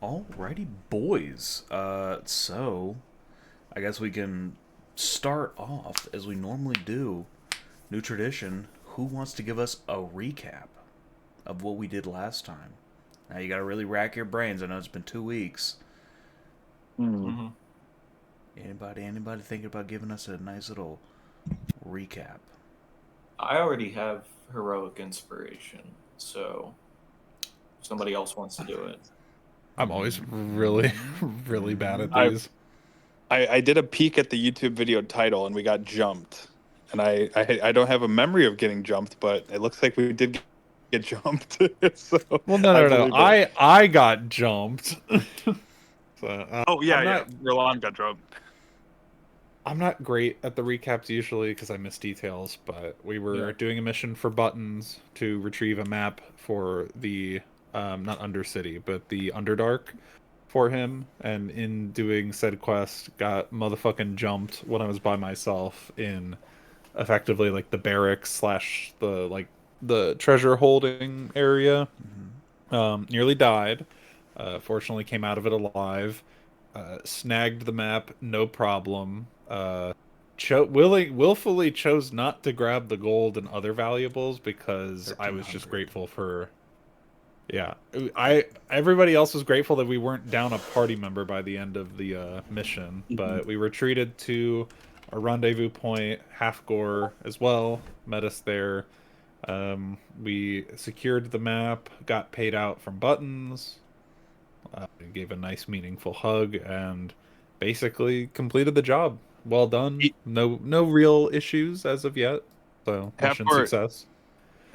Alrighty, boys. So I guess we can start off as we normally do. New tradition. Who wants to give us a recap of what we did last time? Now you gotta really rack your brains. I know it's been 2 weeks. Hmm. Hmm. Anybody thinking about giving us a nice little recap? I already have heroic inspiration, so if somebody else wants to do it. I'm always really, really bad at I these. I did a peek at the YouTube video title and we got jumped. And I don't have a memory of getting jumped, but it looks like we did get jumped. So Well, no, I no, no. believe it. I got jumped. So Oh I'm yeah, yeah. not Roland got jumped. I'm not great at the recaps usually because I miss details. But we were Yeah. doing a mission for Buttons to retrieve a map for the not Undercity, but the Underdark for him. And in doing said quest, got motherfucking jumped when I was by myself in effectively like the barracks slash the treasure holding area. Nearly died. Fortunately, came out of it alive. Snagged the map, no problem. Willfully chose not to grab the gold and other valuables because I was just 1300. grateful for. Yeah, I everybody else was grateful that we weren't down a party member by the end of the mission, Mhm. but we retreated to a rendezvous point. Half Gore as well met us there. We secured the map, got paid out from Buttons, gave a nice, meaningful hug, and basically completed the job. Well done. E- No real issues as of yet. So mission Halfcore success.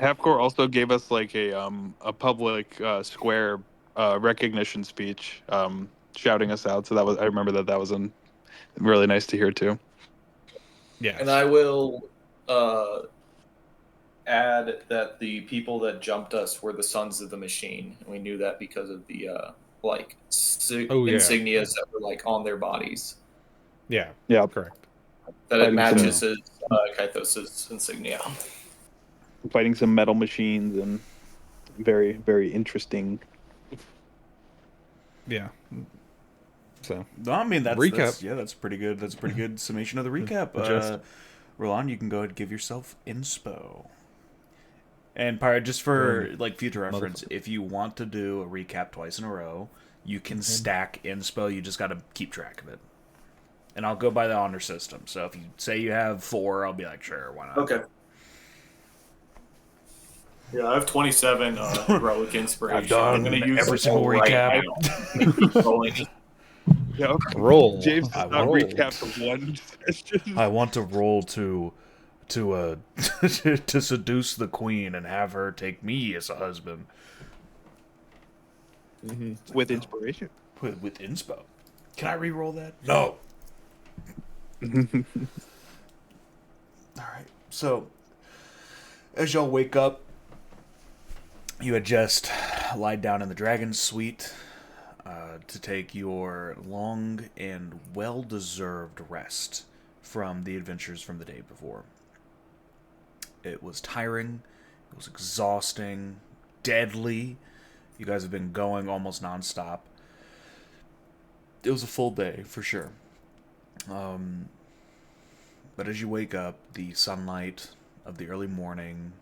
Halfcore also gave us like a public square recognition speech, shouting us out. So that was I remember that was really nice to hear too. And Yes. I will add that the people that jumped us were the Sons of the Machine, and we knew that because of the Oh yeah. insignias that were like on their bodies. Yeah. Yeah, Correct. That it fighting some matches his Kythos' insignia. fighting some metal machines and very very interesting. Yeah. So No, I mean recap. that's pretty good. That's a pretty good summation of the recap. The gist. Roland, you can go ahead and give yourself inspo. And Pirate, just for Boom. like future reference, Motherfucker. if you want to do a recap twice in a row, you can Mhm. stack inspo. You just got to keep track of it. And I'll go by the honor system. So if you say you have four, I'll be like, sure, why not? Okay. Yeah, I have 27 heroic inspiration. I've done I'm going to use every it single all right recap. now. Keep rolling. Yeah, Roll. James I does not want. recap the one session. I want to roll to to seduce the queen and have her take me as a husband With inspiration. with inspo. Can I re-roll that? No. All right. So as y'all wake up, you had just lied down in the dragon's suite to take your long and well-deserved rest from the adventures from the day before. It was tiring. It was exhausting, deadly. You guys have been going almost nonstop. It was a full day for sure. Um, but as you wake up, the sunlight of the early morning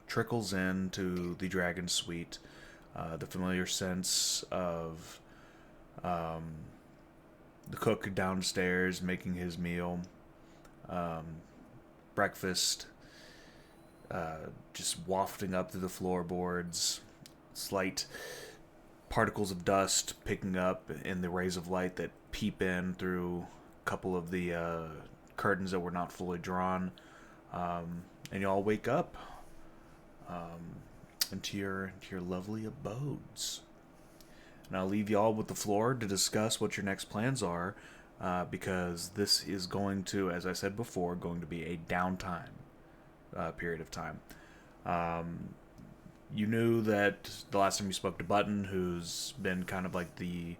trickles into the dragon suite. The familiar sense of um, the cook downstairs making his meal, um, breakfast, just wafting up through the floorboards, slight particles of dust picking up in the rays of light that peep in through a couple of the curtains that were not fully drawn. And you all wake up into your lovely abodes. And I'll leave y'all with the floor to discuss what your next plans are, because this is going to, as I said before, going to be a downtime period of time. You knew that the last time you spoke to Button, who's been kind of like the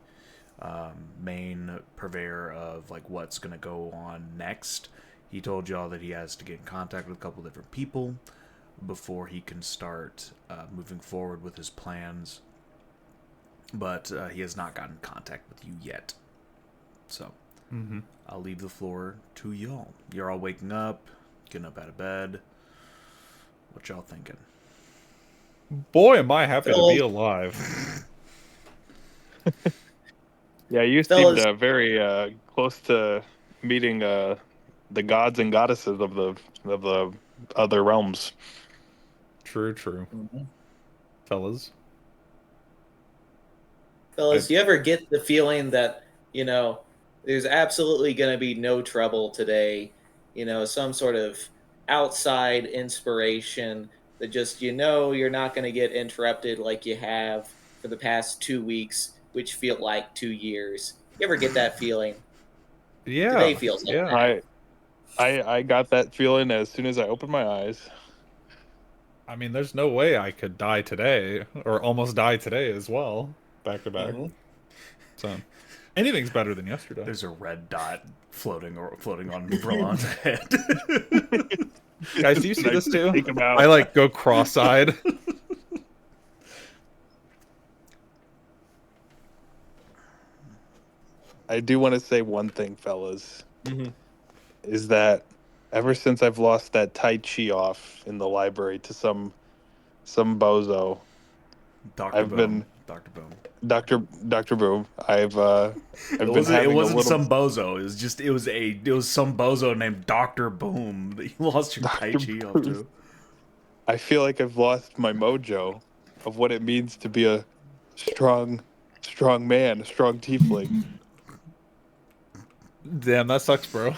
main purveyor of like what's going to go on next. He told y'all that he has to get in contact with a couple different people before he can start moving forward with his plans. but he has not gotten in contact with you yet. So Mm-hmm. I'll leave the floor to y'all. You're all waking up, getting up out of bed. What y'all thinking? Boy, am I happy to be Fellas, alive. Yeah, you seemed fellas, very close to meeting the gods and goddesses of the other realms. True, true. Mhm. Fellas. fellas, you ever get the feeling that, there's absolutely going to be no trouble today? Some sort of outside inspiration that just, you're not going to get interrupted like you have for the past 2 weeks, which feel like 2 years. You ever get that feeling? Today Yeah, feels like yeah. that. I got that feeling as soon as I opened my eyes. I mean, there's no way I could die today, or almost die today as well, back to back. Mhm. So, anything's better than yesterday. There's a red dot floating on Verlon's head. Guys, do you see this too? Think about. I like go cross-eyed. I do want to say one thing, fellas, Mhm. is that ever since I've lost that Tai Chi off in the library to some bozo, Doctor I've Boom. been Doctor Boom. Doctor Boom. I've It been wasn't. It having a wasn't little some bozo. It was just. It was some bozo named Doctor Boom that you lost your Tai Dr. Chi off Boom. to. I feel like I've lost my mojo of what it means to be a strong man, a strong tiefling. Damn, that sucks, bro.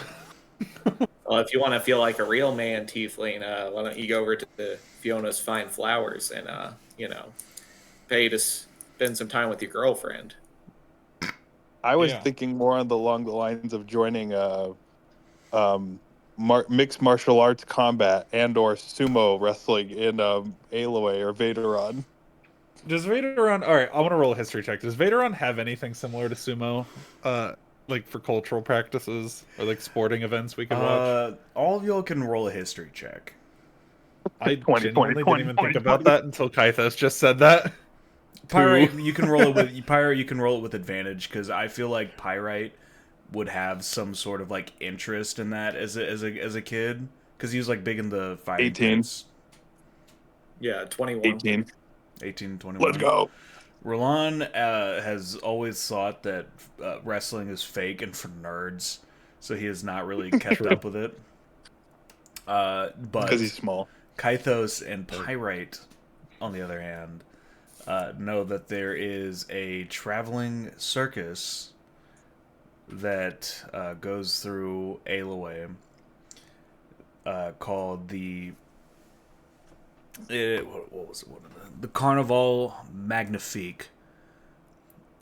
Well, if you want to feel like a real man tiefling, why don't you go over to Fiona's Fine Flowers and, pay to spend some time with your girlfriend? I was Yeah. thinking more along the lines of joining um, mixed martial arts combat and or sumo wrestling in Aloy or Vaderon. Does Vaderon... Alright, I want to roll a history check. Does Vaderon have anything similar to sumo? Like for cultural practices or like sporting events we could watch? All of y'all can roll a history check. I 20, genuinely 20, didn't even 20, think about 20. that until Kythos just said that. Pyrite, Two. you can roll it with Pyrite. You can roll it with advantage because I feel like Pyrite would have some sort of like interest in that as a kid because he was like big in the fighting 18. pits. Yeah, 21. 18. 18, 21. Let's go. Roland has always thought that wrestling is fake and for nerds, so he has not really kept True. up with it. Because But he's small. Kythos and Pyrite, on the other hand, know that there is a traveling circus that goes through Aloy called what was it? The Carnival Magnifique.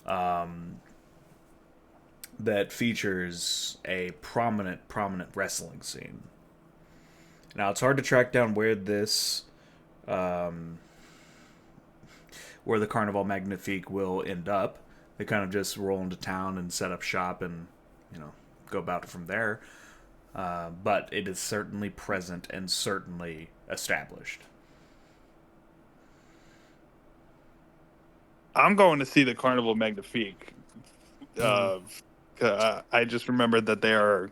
That features a prominent wrestling scene. Now it's hard to track down where where the Carnival Magnifique will end up. They kind of just roll into town and set up shop and go about it from there. But it is certainly present and certainly established. I'm going to see the Carnival Magnifique. I just remembered that they are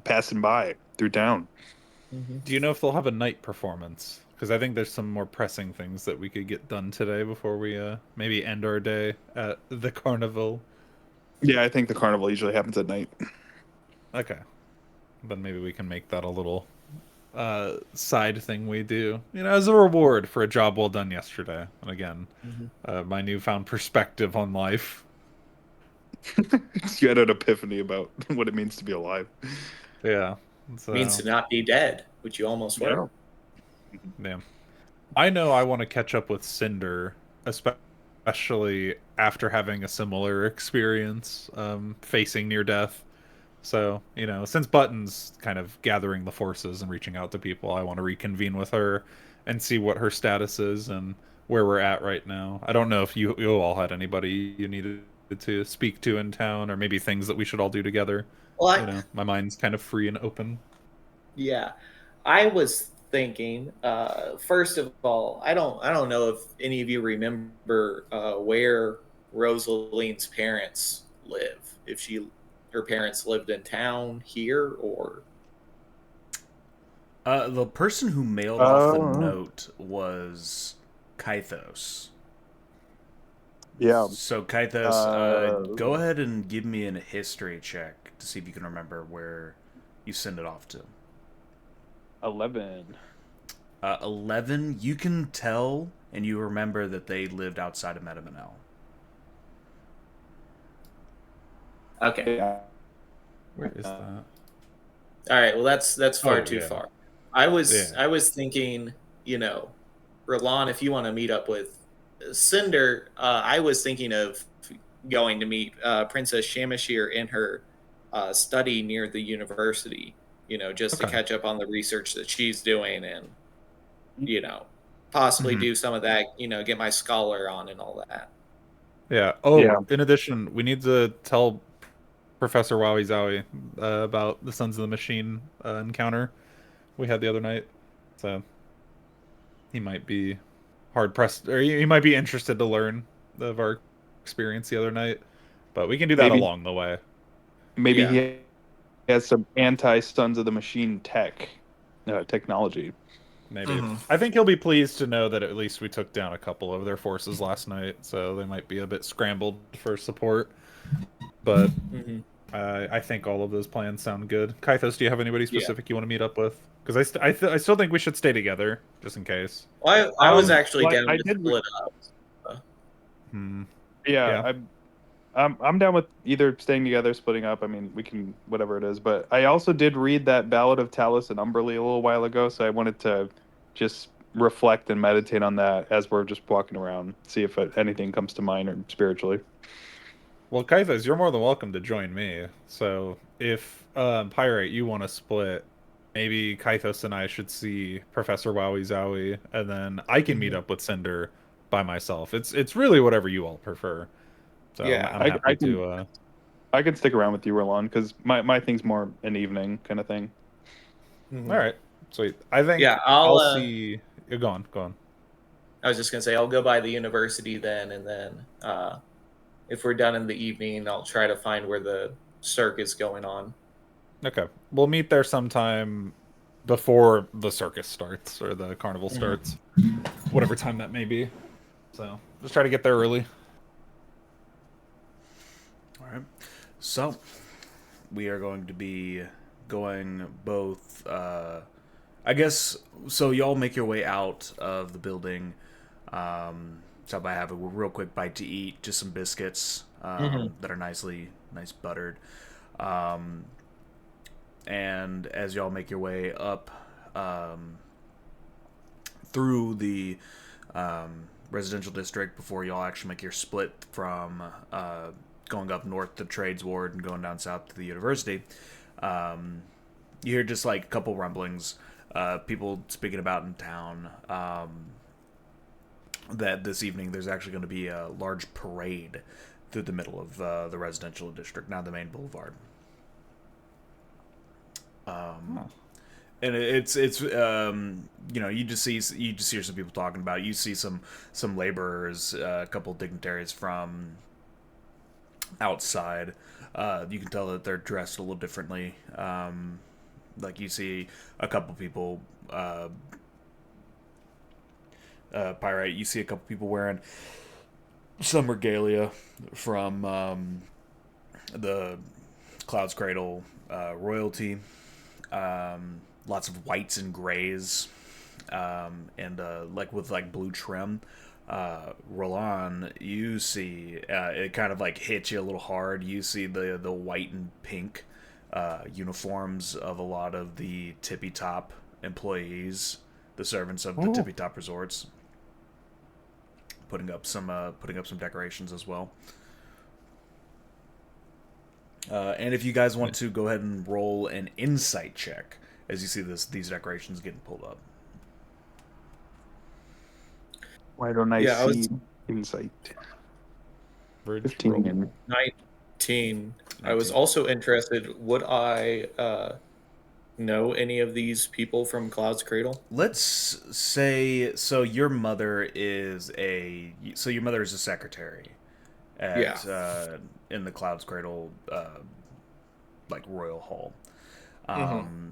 passing by through town. Do you know if they'll have a night performance? Because I think there's some more pressing things that we could get done today before we maybe end our day at the carnival. Yeah, I think the carnival usually happens at night. Okay. Then maybe we can make that a little side thing we do, as a reward for a job well done yesterday. And again, my newfound perspective on life. You had an epiphany about what it means to be alive. Yeah. So, Means to not be dead, which you almost were. yeah. I know I want to catch up with Cinder, especially after having a similar experience facing near death. So, since Button's kind of gathering the forces and reaching out to people, I want to reconvene with her and see what her status is and where we're at right now. I don't know if you all had anybody you needed to speak to in town or maybe things that we should all do together. Well, My mind's kind of free and open. yeah, I was thinking. First of all, I don't know if any of you remember where Rosaline's parents live. If her parents lived in town here or The person who mailed off the Oh, note was Kythos. yeah. So Kythos, go ahead and give me a history check to see if you can remember where you send it off to. 11. 11, you can tell and you remember that they lived outside of Metamanel. okay. Yeah. Where is that? All right, well that's far Oh, too yeah. far. I was Yeah. I was thinking, Roland, if you want to meet up with Cinder, I was thinking of going to meet Princess Shamashir in her study near the university, just to Okay. catch up on the research that she's doing and, you know, possibly Mhm. do some of that, get my scholar on and all that. Yeah. Yeah. Oh, in addition, we need to tell Professor Wowie Zowie about the Sons of the Machine encounter we had the other night. So he might be hard pressed, or he might be interested to learn of our experience the other night. But we can do that Maybe along the way. maybe Yeah. he has some anti Sons of the Machine technology. Maybe. Mm-hmm. I think he'll be pleased to know that at least we took down a couple of their forces last night, so they might be a bit scrambled for support. But Mm-hmm. I think all of those plans sound good. Kythos, do you have anybody Yeah. specific you want to meet up with? Because I still think we should stay together, just in case. Well, I was actually Like down I to did. split up. Hmm. Yeah, Yeah. I'm down with either staying together, splitting up. I mean, we can whatever it is. But I also did read that Ballad of Talus and Umberlee a little while ago, so I wanted to just reflect and meditate on that as we're just walking around, see if anything comes to mind or spiritually. Well, Kythos, you're more than welcome to join me. So if Pyrite, you want to split, maybe Kythos and I should see Professor Wowie Zowie, and then I can meet Mhm. up with Cinder by myself. It's really whatever you all prefer. So Yeah. I'm I, happy I can to. I can stick around with you, Roland, because my thing's more an evening kind of thing. All Mhm. right, sweet. I think Yeah, I'll. I'll see. Go on, go on. I was just gonna say I'll go by the university then, and then if we're done in the evening, I'll try to find where the circus going on. Okay, we'll meet there sometime before the circus starts or the carnival Mhm. starts, whatever time that may be. So just try to get there early. All right. So, we are going to be going both. I guess so. Y'all make your way out of the building. So I have a real quick bite to eat, just some biscuits Mhm. that are nice buttered. Um, and as y'all make your way up through the residential district before y'all actually make your split from going up north to Trades Ward and going down south to the university, you hear just like a couple rumblings, people speaking about in town that this evening there's actually going to be a large parade through the middle of the residential district, not the main boulevard. And it's you just hear some people talking about it. You see some laborers, a couple dignitaries from outside. You can tell that they're dressed a little differently. Like you see a couple people, Pyrite. You see a couple people wearing some regalia from the Cloud's Cradle royalty. Lots of whites and grays, and like with like blue trim. Roland, you see it kind of like hits you a little hard. You see the white and pink uniforms of a lot of the Tippy Top employees, the servants of the Ooh. Tippy Top resorts, putting up some decorations as well. And if you guys want to go ahead and roll an insight check as you see these decorations getting pulled up. Why don't I Yeah, I see was insight? Average 15. 19. I was 19. also interested. Would I know any of these people from Cloud's Cradle? Let's say so. Your mother is a secretary Yeah. at in the Cloud's Cradle, like Royal Hall. Hmm.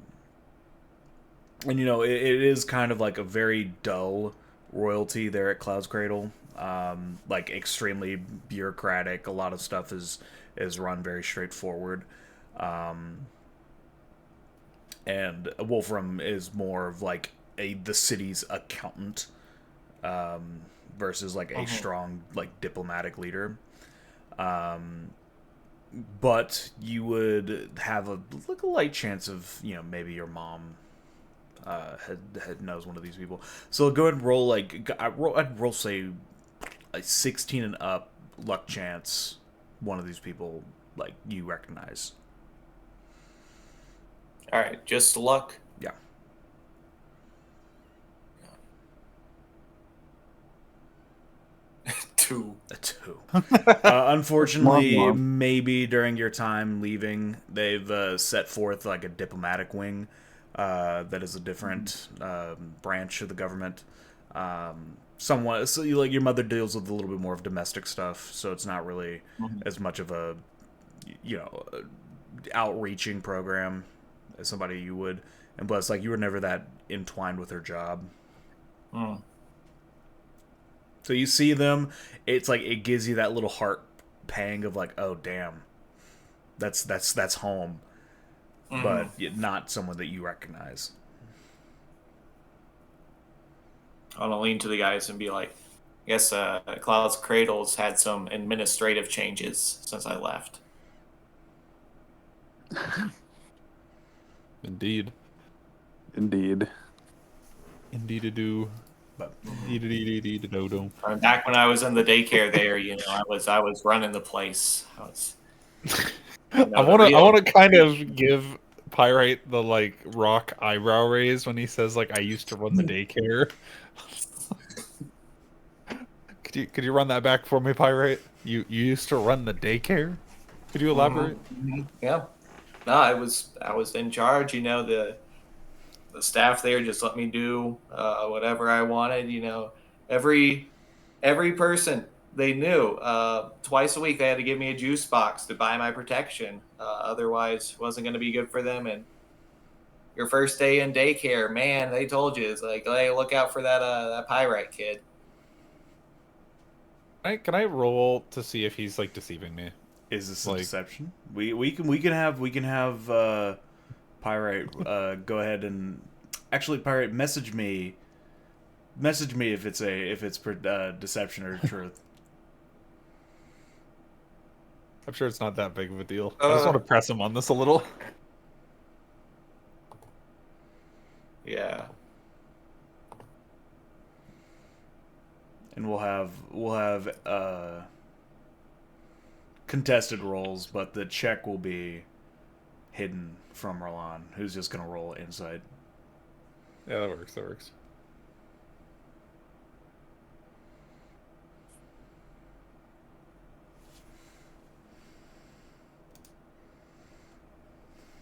And it is kind of like a very dull royalty there at Cloud's Cradle. Like extremely bureaucratic. A lot of stuff is run very straightforward. Um, and Wolfram is more of like the city's accountant, versus like a Hmm. strong like diplomatic leader. Um, but you would have a light chance of maybe your mom had knows one of these people. So go ahead and roll I'd roll say a 16 and up luck chance one of these people like you recognize. All right, just luck. Yeah. Two. A 2. Mom, Unfortunately, mom. maybe during your time leaving, they've set forth like a diplomatic wing that is a different branch of the government. Somewhat, so like your mother deals with a little bit more of domestic stuff, so it's not really Mhm. as much of a you know outreaching program as somebody you would. And plus, like you were never that entwined with her job. Mm. So you see them, it's like it gives you that little heart pang of like, oh damn, that's home, but Mhm. not someone that you recognize. I'm gonna lean to the guys and be like, I guess Cloud's Cradle's had some administrative changes since I left. Indeed. Indeed. Indeed to do. But Indeed to do. I mean, back when I was in the daycare there, I was running the place. I was, I the wanna I real. wanna kind of give Pyrite the like rock eyebrow raise when he says like I used to run the daycare. Could you run that back for me, Pyrite? You used to run the daycare? Could you elaborate? Yeah. No, I was in charge. The staff there just let me do whatever I wanted. Every person they knew twice a week they had to give me a juice box to buy my protection. Otherwise, it wasn't going to be good for them. And your first day in daycare, man, they told you it's like, hey, look out for that pyrite kid. Can I roll to see if he's like deceiving me? is this a Like, deception? We can have Pyrite go ahead and actually Pyrite message me if it's deception or truth. I'm sure it's not that big of a deal. I just want Uh, to press him on this a little. yeah. And we'll have contested rolls, but the check will be hidden from Roland, who's just gonna roll insight. Yeah, that works. That works.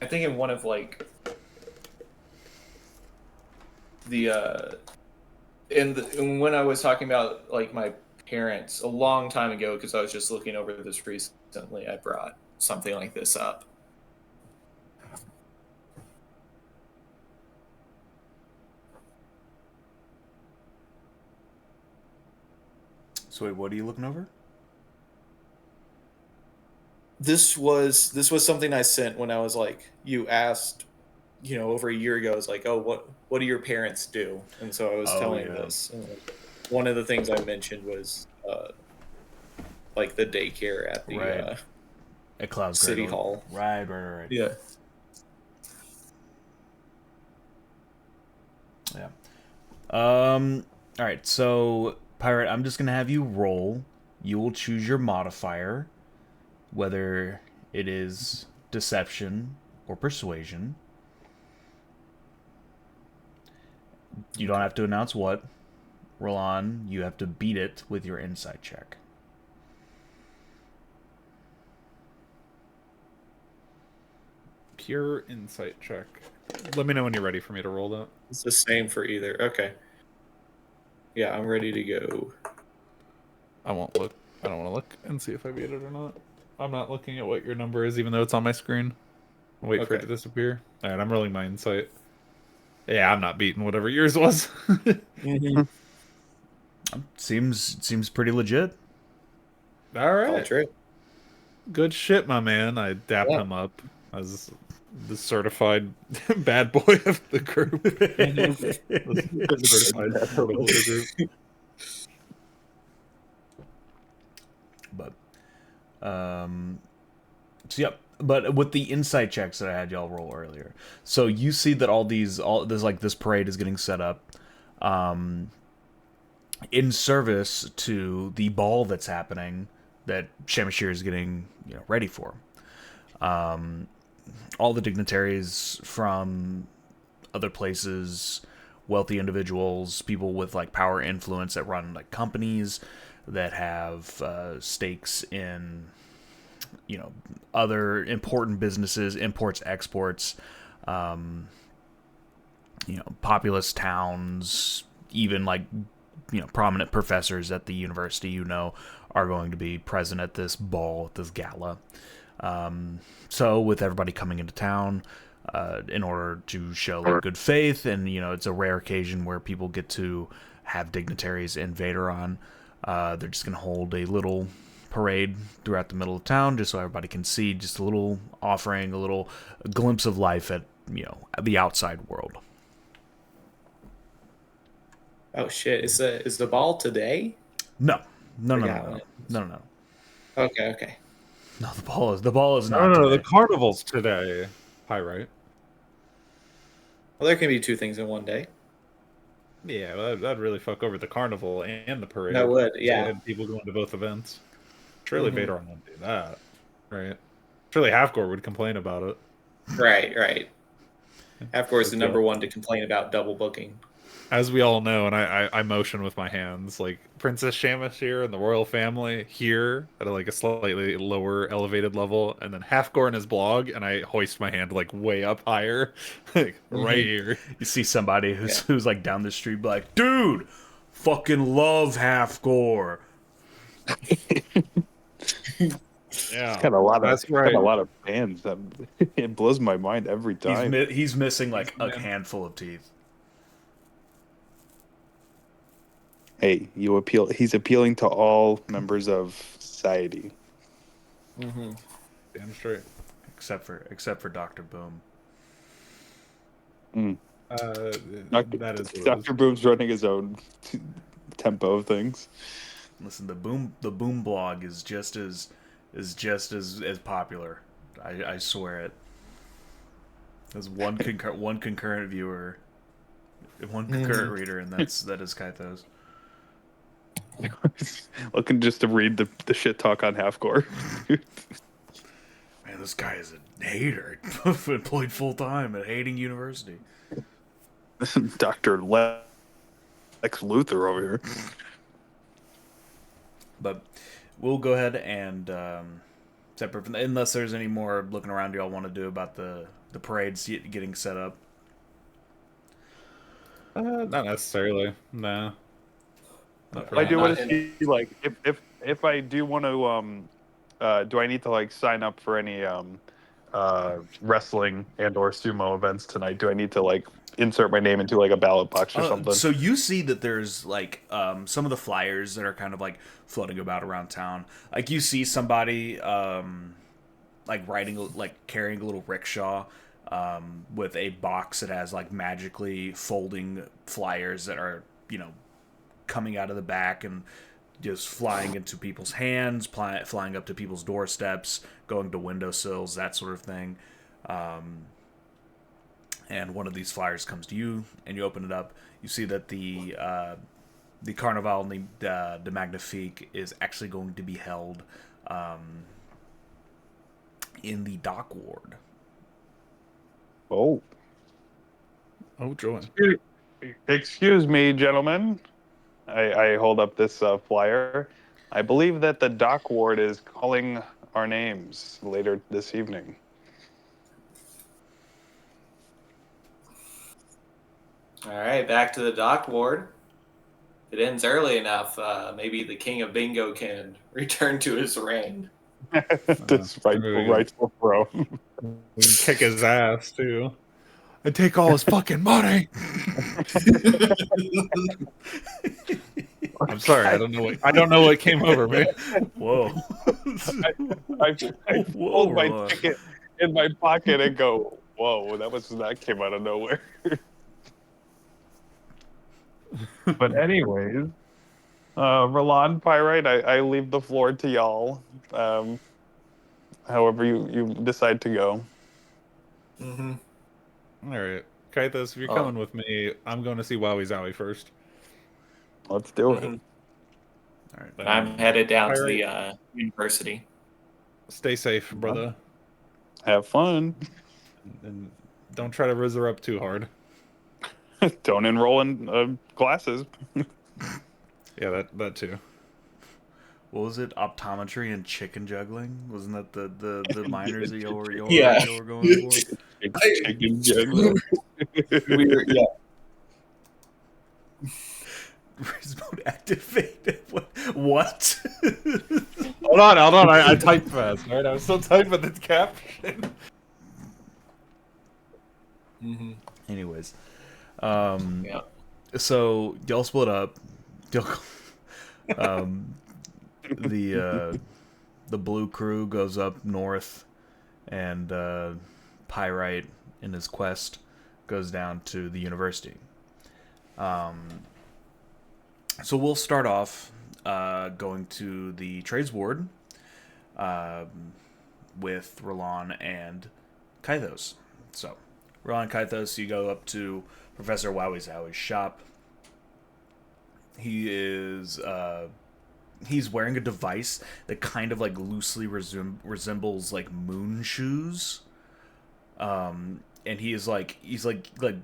I think in one of like the in when I was talking about like my parents a long time ago because I was just looking over this recently, I brought something like this up. So wait, what are you looking over? This was something I sent when I was like you asked, over a year ago. I was like, oh, what do your parents do? And so I was Oh telling yeah, this. And like, one of the things I mentioned was like the daycare at the right. At Cloud's city Cradle. hall. Right. Yeah. Yeah. All right. So Pirate, I'm just gonna have you roll. You will choose your modifier, whether it is deception or persuasion. You don't have to announce what. Roland, you have to beat it with your insight check. pure insight check. Let me know when you're ready for me to roll that. It's the same for either. Okay. Yeah, I'm ready to go. I won't look. I don't want to look and see if I beat it or not. I'm not looking at what your number is, even though it's on my screen. I'll wait for it Okay. to disappear. All right, I'm rolling my insight. Yeah, I'm not beating whatever yours was. Seems pretty legit. All All right, true. good shit, my man. I dap Yeah. him up as the certified bad boy of the group. The certified turtle of the group. But so yep. But with the insight checks that I had y'all roll earlier, so you see that this parade is getting set up, in service to the ball that's happening that Shamashir is getting ready for. All the dignitaries from other places, wealthy individuals, people with like power influence that run like companies that have stakes in other important businesses, imports, exports, populous towns, even like prominent professors at the university are going to be present at this ball, at this gala. So with everybody coming into town, in order to show like good faith, and it's a rare occasion where people get to have dignitaries in Vaderon. They're just gonna hold a little parade throughout the middle of town, just so everybody can see just a little offering, a little glimpse of life at the outside world. Oh shit! Is the ball today? No. Forgot when it was. No. Okay. No, the ball is not No, today. the carnival's today. Pyrite. Well, there can be two things in one day. Yeah, well, that'd really fuck over the carnival and the parade. That would, yeah. And people going to both events. Surely Mhm. Vader won't do that, right? Surely Halfgore would complain about it. Right. Of course, the Okay. number one to complain about double booking. As we all know, and I motion with my hands, like Princess Shamashir and the royal family here at a slightly lower elevated level, and then Halfgore in his blog, and I hoist my hand like way up higher, like right here. You see somebody who's like down the street, be like, dude, fucking love Halfgore. Yeah, Got a lot of that's right. got a lot of fans. It blows my mind every time. He's missing like a handful of teeth. Hey, you appeal. He's appealing to all members of society. Mm-hmm. Damn straight. Except for Dr. Boom. That is Dr. Boom's running his own tempo of things. Listen, the Boom blog is just as popular. I swear it. There's one concurrent viewer, one concurrent reader, and that is Kaithos. Looking just to read the shit talk on Halfgore. Man, this guy is a hater. Employed full time at hating university. Dr. Lex Luthor over here. But we'll go ahead and separate from unless there's any more looking around y'all want to do about the parades getting set up. Not necessarily. No. I do want to Not see, like, if I do want to, do I need to like sign up for any wrestling and or sumo events tonight? Do I need to like insert my name into like a ballot box or something? So you see that there's like some of the flyers that are kind of like floating about around town. Like you see somebody like carrying a little rickshaw with a box that has like magically folding flyers that are coming out of the back and just flying into people's hands, flying up to people's doorsteps, going to windowsills, that sort of thing. And one of these flyers comes to you, and you open it up. You see that the Carnaval de Magnifique is actually going to be held in the dock ward. Oh, joy. excuse me, gentlemen. I hold up this flyer. I believe that the dock ward is calling our names later this evening. All right, back to the dock ward. If it ends early enough, maybe the king of bingo can return to his reign. This rightful throw. We can kick his ass too, and take all his fucking money. I'm sorry, I don't know what came over me. Whoa. I Whoa, hold my Ron. ticket in my pocket and go, "Whoa, that came out of nowhere." But anyways, Roland Pyrite, I leave the floor to y'all. However you decide to go. Mm-hmm. All right, Kaitos, if you're Oh. coming with me, I'm going to see Wowie Zowie first. Let's do it. Mhm. All right. Then I'm headed down to Pirate. the university. Stay safe, brother, Have fun. and don't try to rizz her up too hard. Don't enroll in classes. Yeah, that too. What was it? Optometry and chicken juggling? Wasn't that the minors that y'all were going for? Chicken juggling. Yeah. Wrist mode activated. What? Hold on. I typed fast. All right, I was still typing the caption. Mm-hmm. Anyways, Yeah. so y'all split up. Um, the blue crew goes up north, and Pyrite, in his quest, goes down to the university. So we'll start off going to the trades ward with Roland and Kythos. So, Roland and Kythos, you go up to Professor Wowie Zowie's shop. He is he's wearing a device that kind of like loosely resembles like moon shoes. And he's like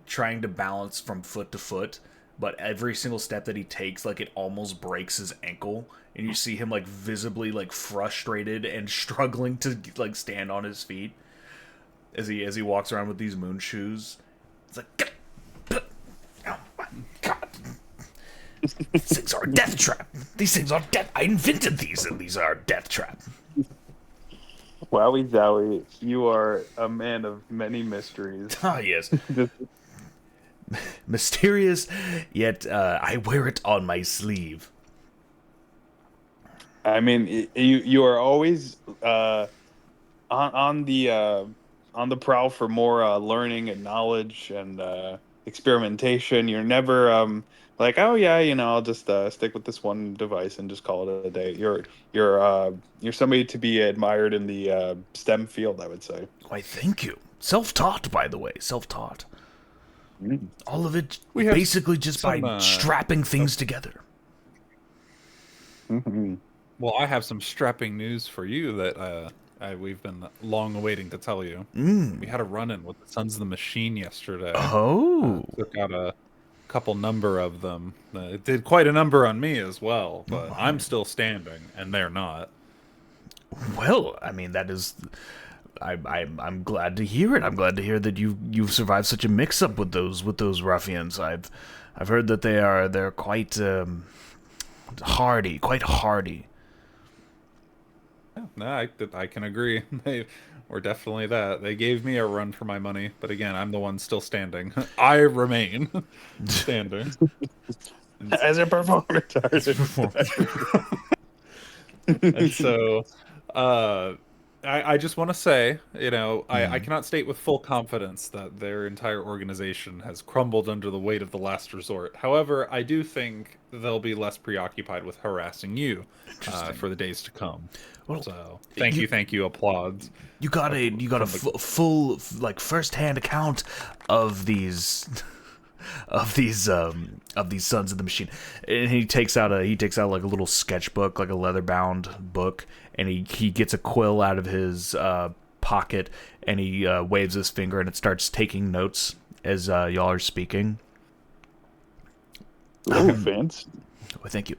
trying to balance from foot to foot, but every single step that he takes, like, it almost breaks his ankle, and you see him like visibly like frustrated and struggling to like stand on his feet as he walks around with these moon shoes. It's like, oh my god, these things are a death trap. These things are death. I invented these, and these are a death trap. Wowie Zowie, you are a man of many mysteries. Ah, yes. Mysterious, yet I wear it on my sleeve. I mean, you are always on the prowl for more learning and knowledge and experimentation. You're never like, oh yeah, I'll just stick with this one device and just call it a day. You're somebody to be admired in the STEM field, I would say. Why, thank you. Self-taught, by the way. Self-taught. All of it We have basically just by some, strapping things together. Mm-hmm. Well, I have some strapping news for you that we've been long awaiting to tell you. We had a run-in with the Sons of the Machine yesterday. Oh. Took out a couple number of them. It did quite a number on me as well, but I'm still standing, and they're not. Well, I mean, that is... I'm glad to hear it. I'm glad to hear that you've survived such a mix-up with those ruffians. I've heard that they're quite hardy, quite hardy. Yeah, no, I can agree. They were definitely that. They gave me a run for my money, but again, I'm the one still standing. I remain standing. As a performer. And so, I just want to say, I cannot state with full confidence that their entire organization has crumbled under the weight of the last resort. However, I do think they'll be less preoccupied with harassing you for the days to come. Well, So, thank you, applauds. You got a full like first-hand account of these Sons of the Machine, and he takes out like a little sketchbook, like a leather-bound book, and he gets a quill out of his pocket, and he waves his finger, and it starts taking notes as y'all are speaking. Oh, fancy. Oh, thank you.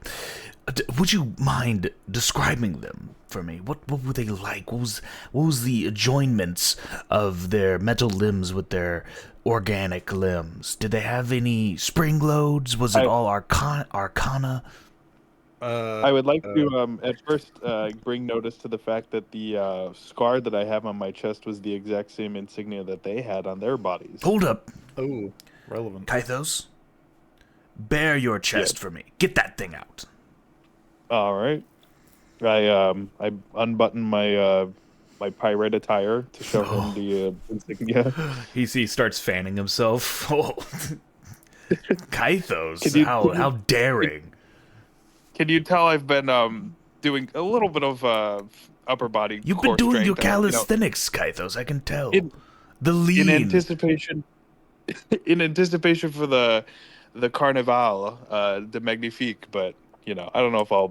Would you mind describing them for me? What were they like? What was the adjoinments of their metal limbs with their organic limbs? Did they have any spring loads? Was it all arcana? I would like to at first bring notice to the fact that the scar that I have on my chest was the exact same insignia that they had on their bodies. Hold up, Oh, relevant. Kythos. Bare your chest for me. Get that thing out. All right. I unbutton my my pirate attire to show him the insignia. He starts fanning himself. Oh. Kythos, Can you- how daring. Can you tell I've been doing a little bit of upper body? You've been core doing your strength and, calisthenics, Kythos, I can tell. In- The lean. in anticipation for the Carnival de Magnifique, but I don't know if I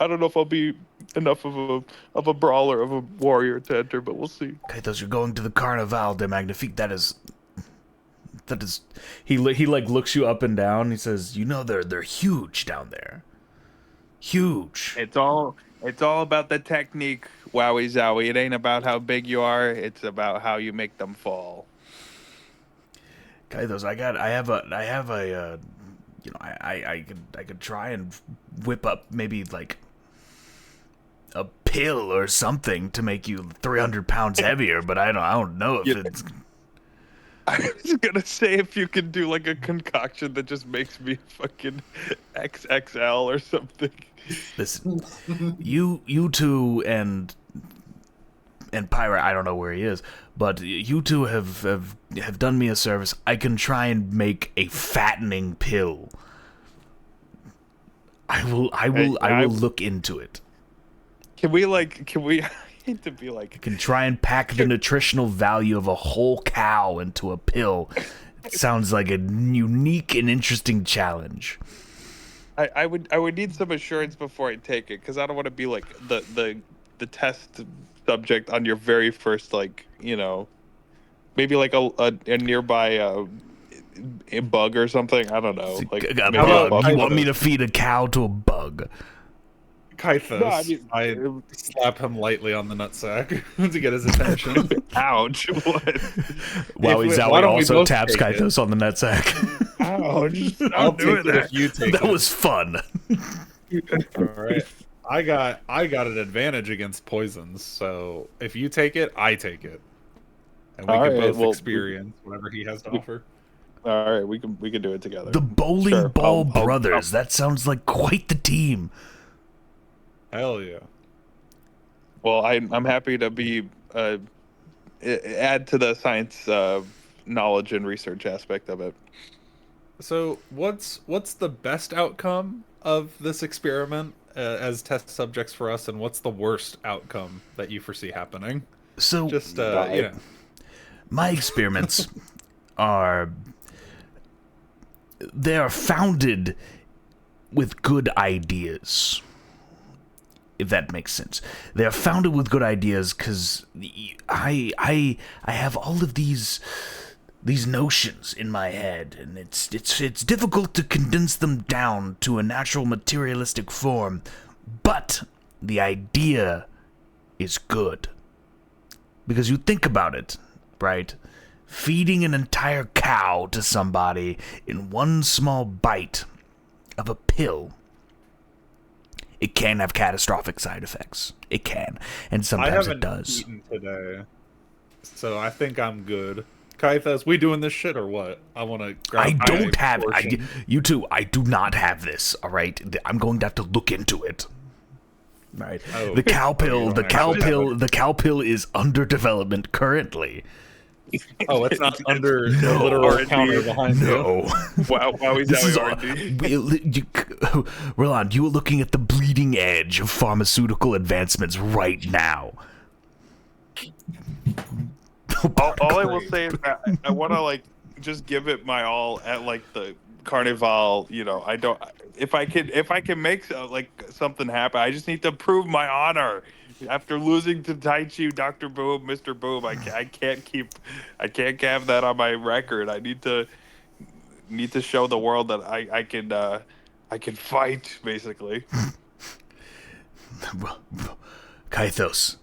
don't know if I'll be enough of a brawler, of a warrior to enter, but we'll see. Kythos, you're going to the Carnival de Magnifique. That is he like looks you up and down. He says, they're huge down there. Huge. It's all about the technique, wowie zowie. It ain't about how big you are, it's about how you make them fall. Kythos, I could try and whip up maybe like a pill or something to make you 300 pounds heavier, but I don't know if it's. I was gonna say if you could do like a concoction that just makes me fucking XXL or something. Listen, you two and Pyra, I don't know where he is, but you two have done me a service. I can try and make a fattening pill. I will look into it. Can we I hate to be like, I can try and pack the nutritional value of a whole cow into a pill. It sounds like a unique and interesting challenge. I would need some assurance before I take it, because I don't want to be like the test subject on your very first, like, maybe like a nearby a bug or something. I don't know. Like, A maybe bug. a You want me to feed a cow to a bug? Kythos, No, I slap him lightly on the nutsack to get his attention. Ouch! What? Wowie why Zowie don't we also both taps take it? Kythos on the nutsack. Ouch! I'll I'm doing take it that. if you take That it. was fun. All right. I got an advantage against poisons, so if you take it, I take it, and we All can right, both well, experience whatever he has to offer. All right, we can do it together. The Bowling Sure, Ball I'll- Brothers. That sounds like quite the team. Hell yeah! Well, I'm happy to be add to the science knowledge and research aspect of it. So what's the best outcome of this experiment as test subjects for us, and what's the worst outcome that you foresee happening? So Just my experiments they are founded with good ideas. If that makes sense. They are founded with good ideas because I have all of these notions in my head, and it's difficult to condense them down to a natural materialistic form, but the idea is good. Because you think about it, right? Feeding an entire cow to somebody in one small bite of a pill, it can have catastrophic side effects. It can, and I sometimes haven't it does. eaten today, so I think I'm good. Kythos, we doing this shit or what? I want to grab I my don't have. portion. You two. I do not have this. All right. I'm going to have to look into it. Right. Oh, The cow pill. you The don't cow actually have pill. The cow pill is under development currently. Oh, it's not under No. the literal R&D. counter behind you. No. Wow, This is all. Roland, you are looking at the bleeding edge of pharmaceutical advancements right now. all I will say is that I want to like just give it my all at like the Carnival. I don't. If I can make like something happen, I just need to prove my honor. After losing to Taichi, Dr. Boom, Mr. Boom, I can't have that on my record. I need to show the world that I can I can fight, basically. Kythos,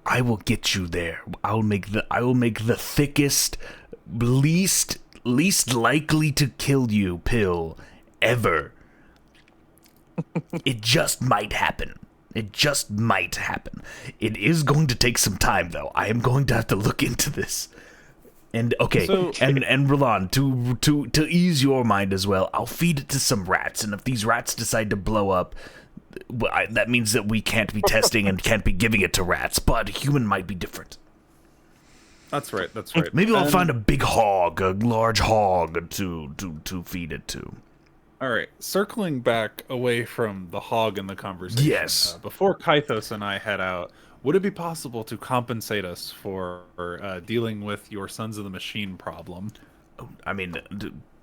I will get you there. I will make the thickest, least likely to kill you pill ever. It just might happen. It just might happen. It is going to take some time, though. I am going to have to look into this. And okay, and Roland, to ease your mind as well, I'll feed it to some rats, and if these rats decide to blow up, that means that we can't be testing and can't be giving it to rats. But human might be different. That's right. That's right. Maybe I'll find a big hog, a large hog to feed it to. All right, circling back away from the hog in the conversation. Yes. Before Kythos and I head out, would it be possible to compensate us for dealing with your Sons of the Machine problem? I mean,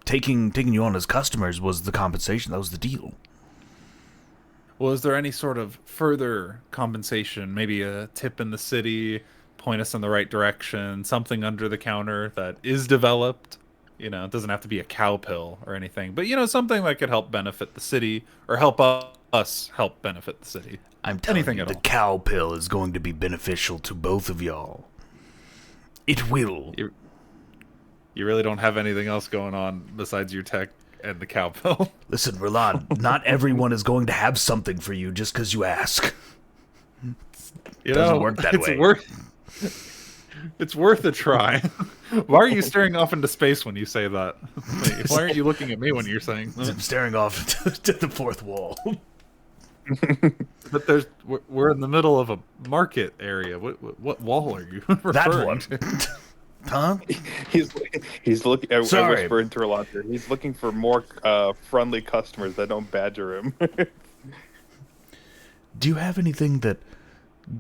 taking you on as customers was the compensation. That was the deal. Well, is there any sort of further compensation? Maybe a tip in the city, point us in the right direction, something under the counter that is developed? You know, it doesn't have to be a cow pill or anything, but, you know, something that could help benefit the city or help us help benefit the city. I'm telling Anything you, at the all. cow pill is going to be beneficial to both of y'all. It will. You really don't have anything else going on besides your tech and the cow pill? Listen, Roland, not everyone is going to have something for you just because you ask. You Doesn't know, work that it's way. It's worth a try. Why are you staring off into space when you say that? Why aren't you looking at me when you're saying that? I'm staring off to the fourth wall. But we're in the middle of a market area. What wall are you referring That one. to? Huh? He's looking. I Sorry. whisper into Rolanda. He's looking for more friendly customers that don't badger him. Do you have anything that...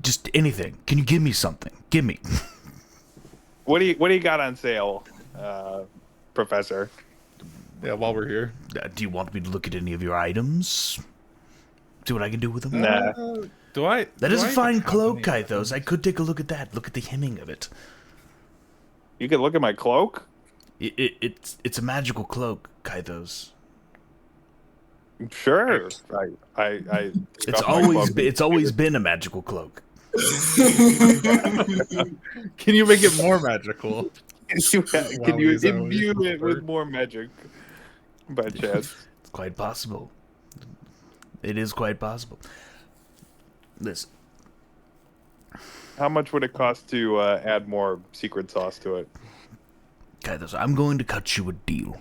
Just anything. Can you give me something? Give me. What do you got on sale, Professor? Yeah, while we're here. Do you want me to look at any of your items? See what I can do with them? Nah. Do I? That is do a I fine even have cloak, any Kythos. items? I could take a look at that. Look at the hemming of it. You can look at my cloak. It's a magical cloak, Kythos. Sure. It's always been a magical cloak. Can you make it more magical? Can you imbue it with more magic? By chance. It's quite possible. It is quite possible. Listen, How much would it cost to add more secret sauce to it? Kythos, I'm going to cut you a deal.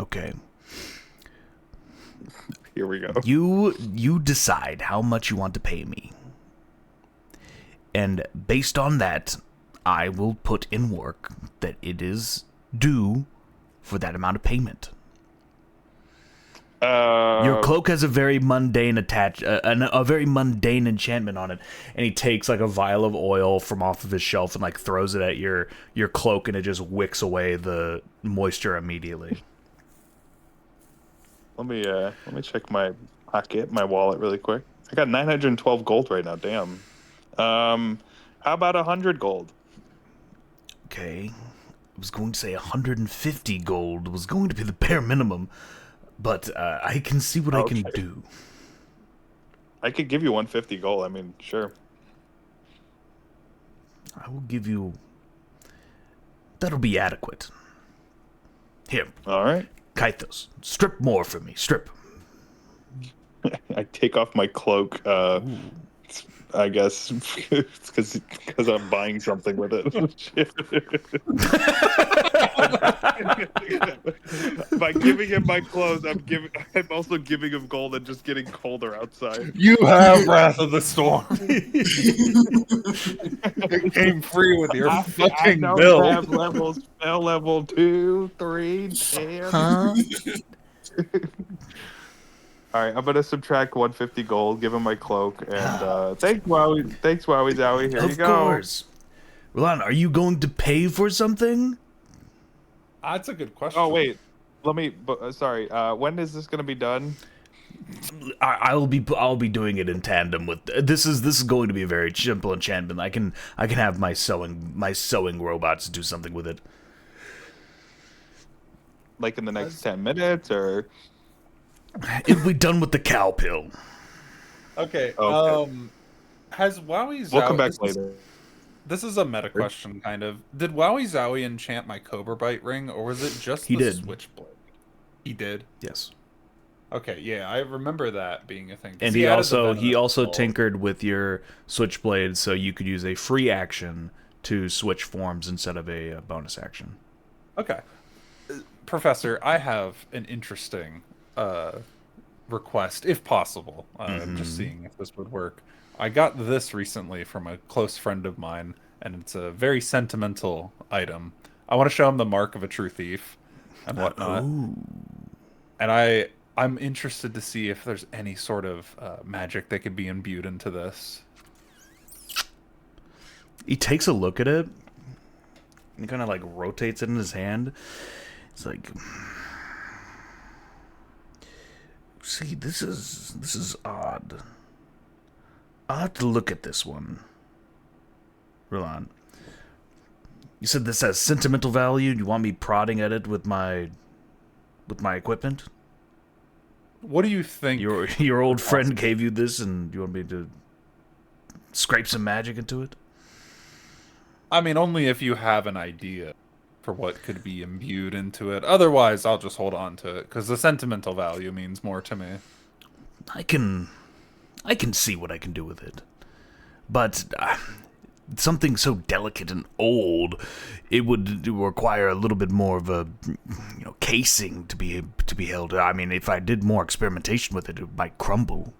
Okay. Here we go. You decide how much you want to pay me. And based on that, I will put in work that it is due for that amount of payment. Your cloak has a very mundane a very mundane enchantment on it, and he takes like a vial of oil from off of his shelf and like throws it at your cloak, and it just wicks away the moisture immediately. Let me check my my wallet really quick. I got 912 gold right now. Damn. How about 100 gold? Okay, I was going to say 150 gold was going to be the bare minimum, but I can see what I can do. I could give you 150 gold. I mean, sure. I will give you... That'll be adequate. Here, All right. Kythos, strip more for me. Strip. I take off my cloak. I guess it's because I'm buying something with it. By giving him my clothes, I'm also giving him gold and just getting colder outside. You have Wrath of the Storm. It came free with your fucking bill. Have levels, spell level 2, 3, 10. Huh? All right, I'm gonna subtract 150 gold, give him my cloak, and thanks, Wowie, Zowie. Here you go. Of course. Roland, are you going to pay for something? That's a good question. Oh wait, let me. Sorry. When is this gonna be done? I'll be doing it in tandem with this is going to be a very simple enchantment. I can have my sewing robots do something with it. Like in the next 10 minutes, or It'll be done with the cow pill. Okay. Okay. Has Wowie Zowie... We'll come back later. This is a meta question, kind of. Did Wowie Zowie enchant my Cobra Bite ring, or was it just He the did. Switchblade? He did? Yes. Okay, yeah, I remember that being a thing. 'Cause And he added the also venomous skull. tinkered with your Switchblade so you could use a free action to switch forms instead of a bonus action. Okay. Professor, I have an interesting request, if possible. Just seeing if this would work. I got this recently from a close friend of mine, and it's a very sentimental item. I want to show him the mark of a true thief and whatnot. And I'm interested to see if there's any sort of magic that could be imbued into this. He takes a look at it. He kind of like rotates it in his hand. It's like, see, this is odd. I'll have to look at this one. Roland, you said this has sentimental value. You want me prodding at it with my equipment? What do you think? Your old friend gave you this, and you want me to scrape some magic into it? I mean, only if you have an idea for what could be imbued into it. Otherwise, I'll just hold on to it, because the sentimental value means more to me. I can see what I can do with it, but something so delicate and old, it would require a little bit more of a casing to be held. I mean, if I did more experimentation with it, it might crumble.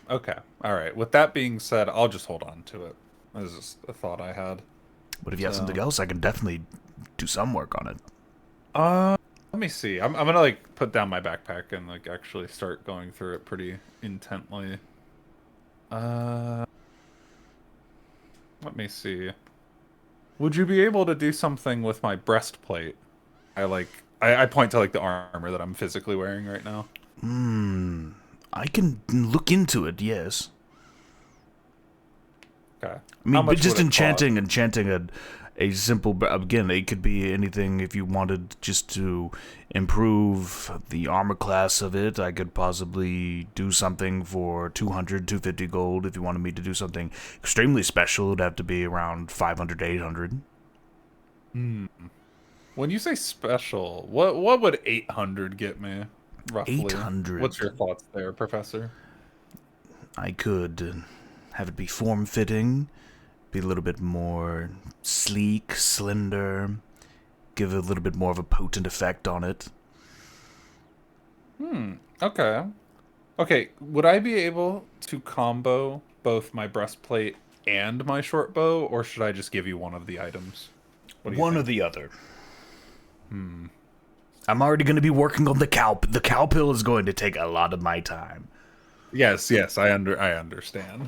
Okay, all right. With that being said, I'll just hold on to it. This is just a thought I had. But if you have something else, I can definitely do some work on it. Let me see. I'm gonna like put down my backpack and like actually start going through it pretty intently. Let me see. Would you be able to do something with my breastplate? I point to like the armor that I'm physically wearing right now. I can look into it, yes. Okay. I mean, but just enchanting a simple, again, it could be anything. If you wanted just to improve the armor class of it, I could possibly do something for 250 gold. If you wanted me to do something extremely special, it'd have to be around 500 to 800. When you say special, what would 800 get me, roughly? 800. What's your thoughts there, Professor? I could have it be form-fitting, be a little bit more sleek, slender, give it a little bit more of a potent effect on it. Okay. Okay, would I be able to combo both my breastplate and my short bow, or should I just give you one of the items? What do you One think? or the other. I'm already going to be working on the cow. The cow pill is going to take a lot of my time. Yes, I understand.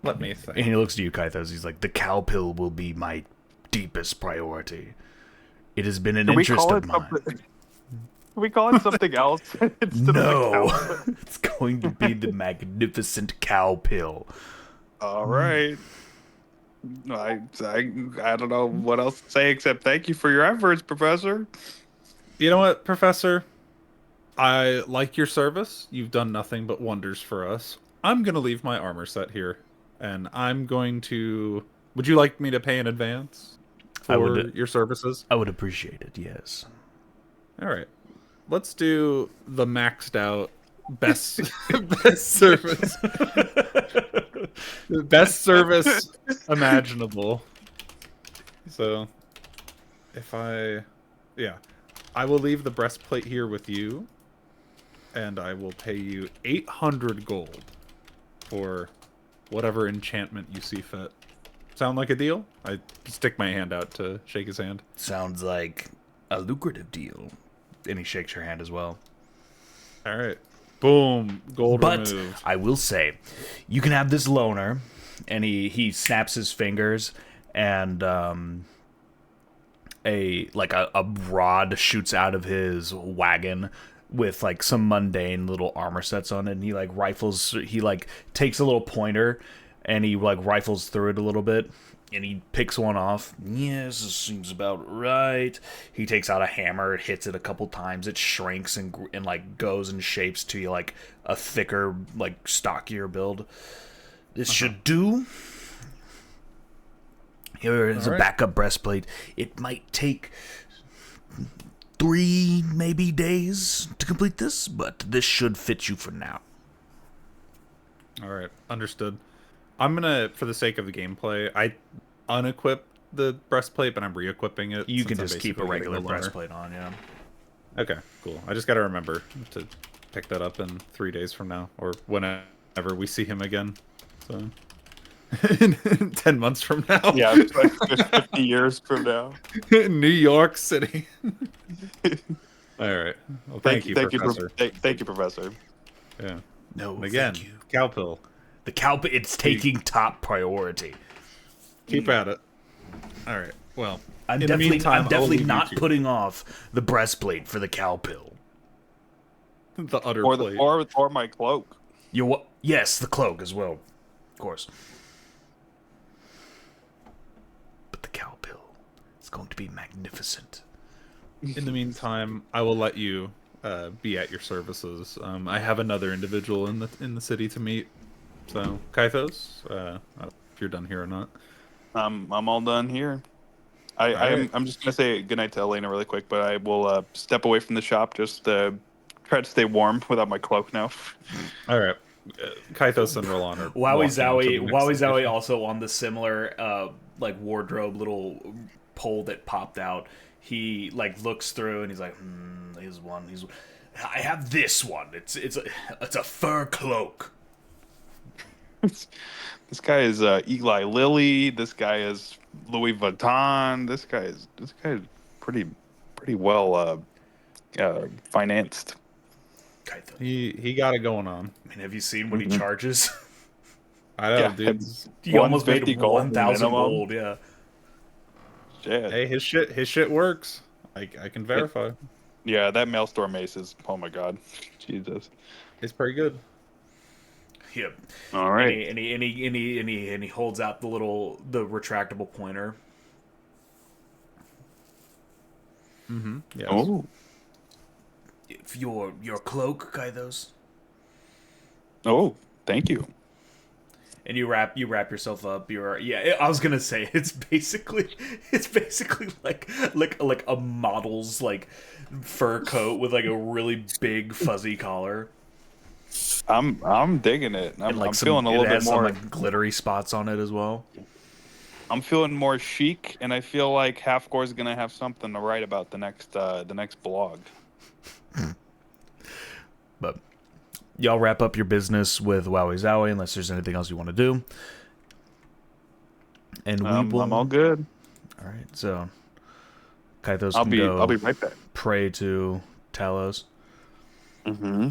Let me think. And he looks to you, Kythos. He's like, the cow pill will be my deepest priority. It has been an interest of mine. Can we call it something else instead No, of the cow? it's going to be the magnificent cow pill. All right. I don't know what else to say except thank you for your efforts, Professor. You know what, Professor? I like your service. You've done nothing but wonders for us. I'm going to leave my armor set here, and I'm going to... Would you like me to pay in advance for your services? I would appreciate it, yes. All right. Let's do the maxed out best best service. The best service imaginable. So, I will leave the breastplate here with you, and I will pay you 800 gold for whatever enchantment you see fit. Sound like a deal? I stick my hand out to shake his hand. Sounds like a lucrative deal. And he shakes your hand as well. All right. Boom. Gold But removed. I will say, you can have this loner, and he snaps his fingers, and a rod shoots out of his wagon with like some mundane little armor sets on it, and he takes a little pointer and he like rifles through it a little bit, And he picks one off. Yes, this seems about right. He takes out a hammer. It hits it a couple times. It shrinks and like goes and shapes to like a thicker, like stockier build. This should do. Here is a backup breastplate. It might take 3 maybe days to complete this, but this should fit you for now. All right, understood. I'm gonna, for the sake of the gameplay, I unequip the breastplate, but I'm re-equiping it. You since can I'm just keep a basically regular getting the loaner. breastplate on, yeah. Okay, cool. I just gotta remember to pick that up in 3 days from now, or whenever we see him again. So, in 10 months from now. Yeah, it's like 50 years from now. New York City. All right. Well, thank you, Professor. Thank you, Professor. Yeah. No, And again, thank you. Cowpill. The cowpill, it's taking top priority. Keep at it. All right. Well, I'm in the definitely, meantime, I'm I'll definitely leave you not to putting off the breastplate for the cowpill. the utter Or plate. or my cloak. Yes, the cloak as well, of course. But the cowpill is going to be magnificent. In the meantime, I will let you be at your services. I have another individual in the city to meet. So, Kythos, if you're done here or not. I'm all done here. Alright. I'm just gonna say goodnight to Elena really quick, but I will step away from the shop. Just try to stay warm without my cloak now. All right. Kythos and Roland are Wowie walking to Zowie, the next Wowie Zowie location. also on the similar like wardrobe little pole that popped out. He like looks through and he's like, here's one. I have this one. It's a fur cloak. This guy is Eli Lilly. This guy is Louis Vuitton. This guy is pretty well financed. Kaito. He got it going on. I mean, have you seen what he charges? I know, Yeah, dude. He almost made 150 gold 1,000 minimum. gold. Yeah. Shit. Hey, his shit works. I can verify. Yeah, that Maelstrom Mace is. Oh my god, Jesus. It's pretty good. Yeah. All right. And he holds out the retractable pointer. Mm-hmm. Yes. Oh. If your cloak, Kaidos. Oh, thank you. And you wrap yourself up. I was gonna say it's basically like a model's like fur coat with like a really big fuzzy collar. I'm digging it. And like I'm feeling a little it bit has more. some like glittery spots on it as well. I'm feeling more chic, and I feel like Halfcore is gonna have something to write about the next blog. But y'all wrap up your business with Wowie Zowie unless there's anything else you want to do. And we will. I'm all good. All right, so Kythos I'll can be go right back. pray to Talos. Mm-hmm.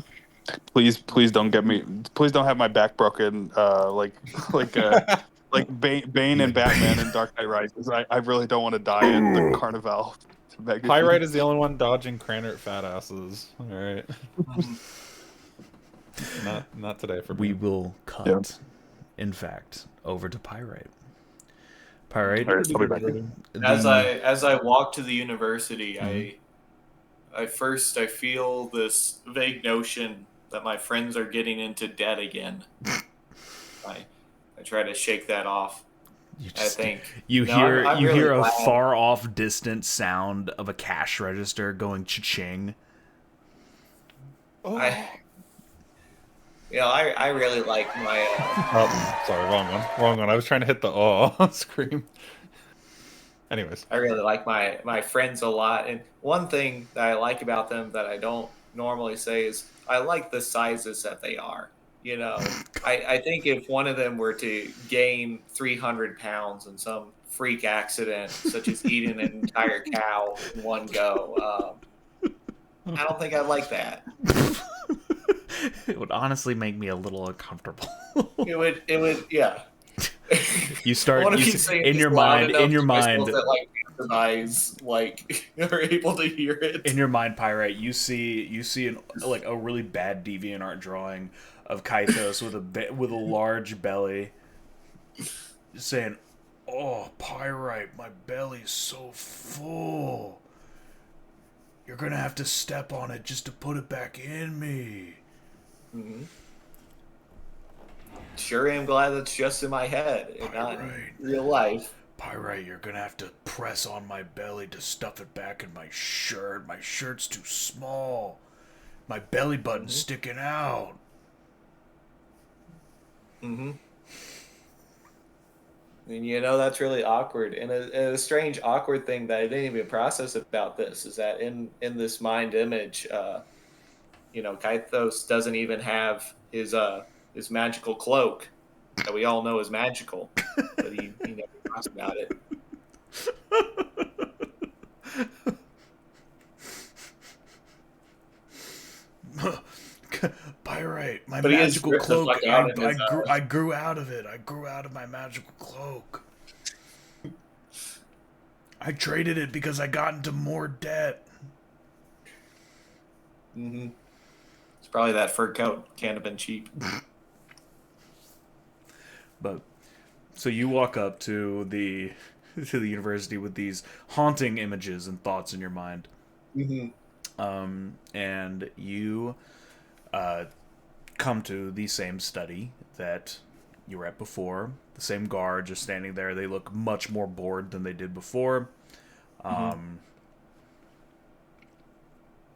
Please don't get me. Please don't have my back broken. Like Bane and Batman and Dark Knight Rises. I really don't want to die at the Carnival. Pyrite is the only one dodging Cranert fat asses. All right. not today for We me. will cut, Yeah. in fact, over to Pyrite. Pyrite, All right, I'll be back. As I walk to the university, I feel this vague notion that my friends are getting into debt again. I try to shake that off. I think you No, hear I'm you really hear a glad. far off distant sound of a cash register going cha-ching. I really like my. Oh, sorry, wrong one. I was trying to hit the scream. Anyways, I really like my friends a lot, and one thing that I like about them that I don't normally say is I like the sizes that they are. You know, I think if one of them were to gain 300 pounds in some freak accident, such as eating an entire cow in one go, I don't think I'd like that. It would honestly make me a little uncomfortable. It would, yeah. You start I wanna you keep s- saying in this your loud mind, enough in your to myself mind, that like the eyes like are able to hear it. in your mind, Pyrite. You see a really bad DeviantArt drawing of Kythos with a large belly, saying, Oh, Pyrite, my belly's so full. You're gonna have to step on it just to put it back in me. Mm-hmm. Sure am glad that's just in my head and not in Pyrite. real life. Pyrite, you're gonna have to press on my belly to stuff it back in my shirt. My shirt's too small. My belly button's sticking out. Mm-hmm. And you know that's really awkward. And a strange, awkward thing that I didn't even process about this is that in this mind image, Kythos doesn't even have his magical cloak that we all know is magical, but he never talks about it. Pyrite, my But he is magical ripped the cloak. fuck out in his. I grew out of it. I grew out of my magical cloak. I traded it because I got into more debt. Mm-hmm. It's probably that fur coat. Can't have been cheap. But so you walk up to the university with these haunting images and thoughts in your mind, Mm-hmm. and you come to the same study that you were at before. The same guards are standing there. They look much more bored than they did before. And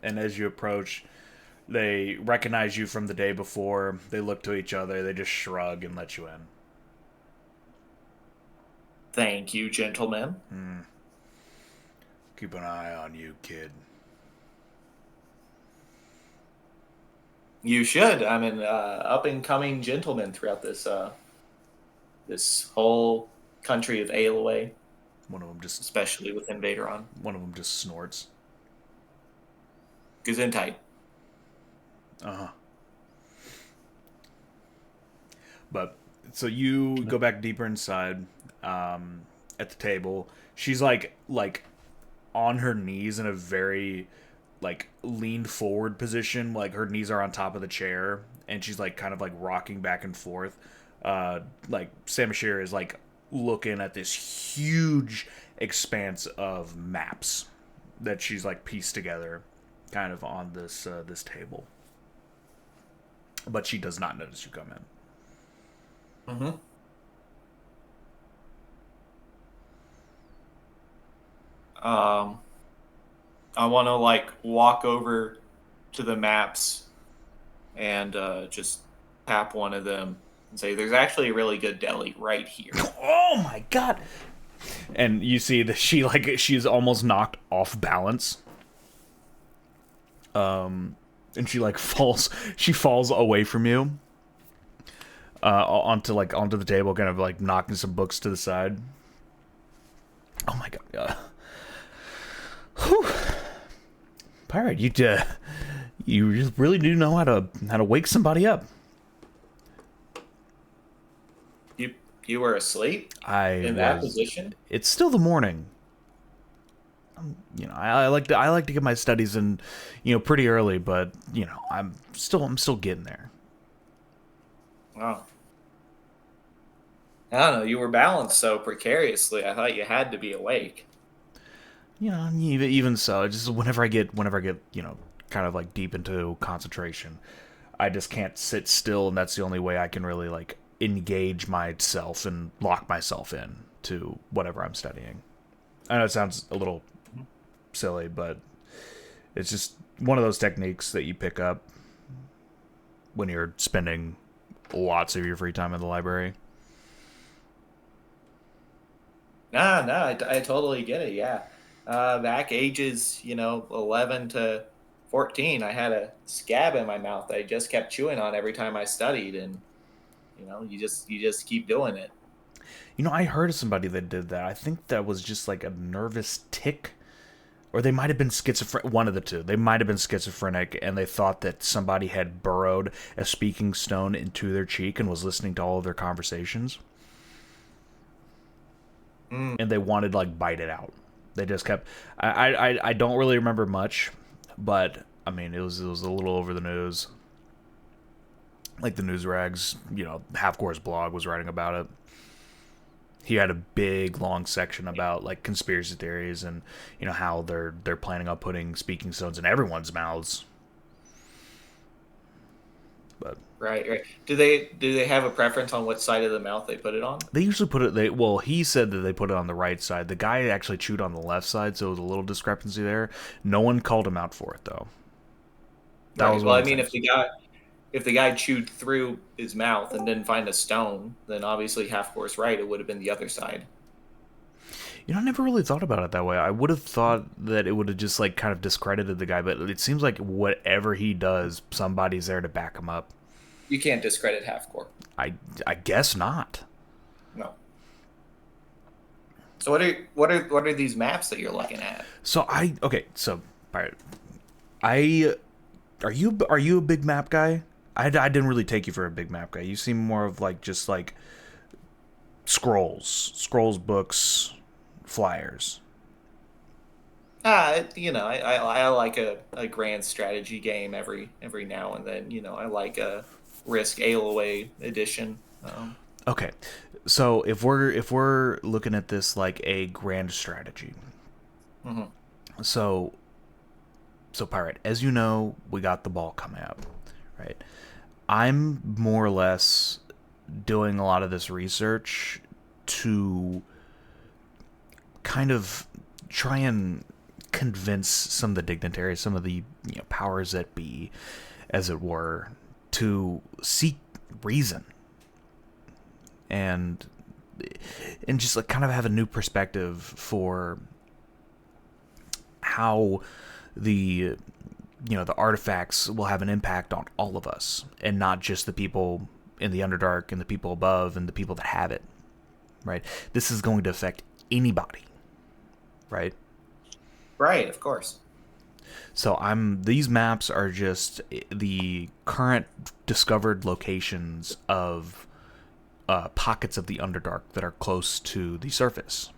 as you approach, they recognize you from the day before. They look to each other. They just shrug and let you in. Thank you, gentlemen. Keep an eye on you, kid. You should. I'm an up and coming gentleman throughout this whole country of Aloe, One of them just especially with Invaderon. snorts. Gesundheit. Uh-huh. But so you go back deeper inside, at the table. She's like on her knees in a very leaned forward position. Like her knees are on top of the chair, and she's like kind of like rocking back and forth. Samashir is like looking at this huge expanse of maps that she's like pieced together, kind of on this table. But she does not notice you come in. Mm-hmm. I want to walk over to the maps and just tap one of them and say, "There's actually a really good deli right here." Oh my god! And you see that she's almost knocked off balance. And she falls away from you. Onto the table, kind of knocking some books to the side. Oh my god! Whew. Pirate, you really do know how to wake somebody up. You were asleep in that position. It's still the morning. I like to get my studies in, pretty early, but I'm still getting there. Wow. I don't know. You were balanced so precariously. I thought you had to be awake. Even so, just whenever I get kind of deep into concentration, I just can't sit still, and that's the only way I can really engage myself and lock myself in to whatever I'm studying. I know it sounds a little silly, but it's just one of those techniques that you pick up when you're spending lots of your free time in the library. No, I totally get it. Yeah. Back ages, 11 to 14, I had a scab in my mouth that I just kept chewing on every time I studied, and you just keep doing it. I heard of somebody that did that. I think that was just a nervous tick, or they might have been schizophrenic. One of the two. They might have been schizophrenic, and they thought that somebody had burrowed a speaking stone into their cheek and was listening to all of their conversations. And they wanted to bite it out. They just kept. I don't really remember much, but I mean it was a little over the news. The news rags, Half Core's blog was writing about it. He had a big long section about like conspiracy theories and how they're planning on putting speaking stones in everyone's mouths. But Right. Do they have a preference on what side of the mouth they put it on? they usually put it. Well, he said that they put it on the right side. The guy actually chewed on the left side, so there was a little discrepancy there. No one called him out for it though. That was Well, one I of the mean, things. if the guy chewed through his mouth and didn't find a stone, then obviously half course right. It would have been the other side. I never really thought about it that way. I would have thought that it would have just like kind of discredited the guy, but it seems like whatever he does, somebody's there to back him up. You can't discredit half core. I guess not. No. So what are these maps that you're looking at? So Pirate, I are you a big map guy? I didn't really take you for a big map guy. You seem more of like just like scrolls, books, flyers. I like a grand strategy game every now and then. I like a Risk Aloy edition. Okay, so if we're looking at this like a grand strategy, Mhm. so Pirate, as you know, we got the ball coming up, right? I'm more or less doing a lot of this research to kind of try and convince some of the dignitaries, some of the powers that be, as it were, to seek reason and just like kind of have a new perspective for how the the artifacts will have an impact on all of us and not just the people in the Underdark and the people above and the people that have it, right? This is going to affect anybody, right? Right, of course. So these maps are just the current discovered locations of pockets of the Underdark that are close to the surface.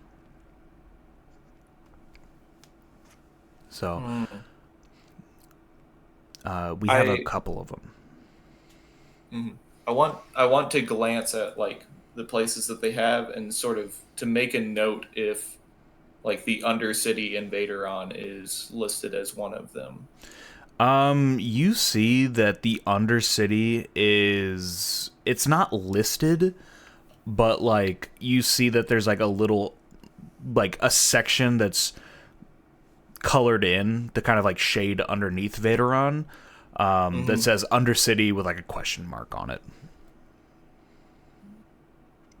So we have a couple of them. I want to glance at like the places that they have and sort of to make a note if like the Undercity in Vaderon is listed as one of them. You see that the Undercity it's not listed, but like you see that there's like a little like a section that's colored in the kind of like shade underneath Vaderon that says Undercity with like a question mark on it.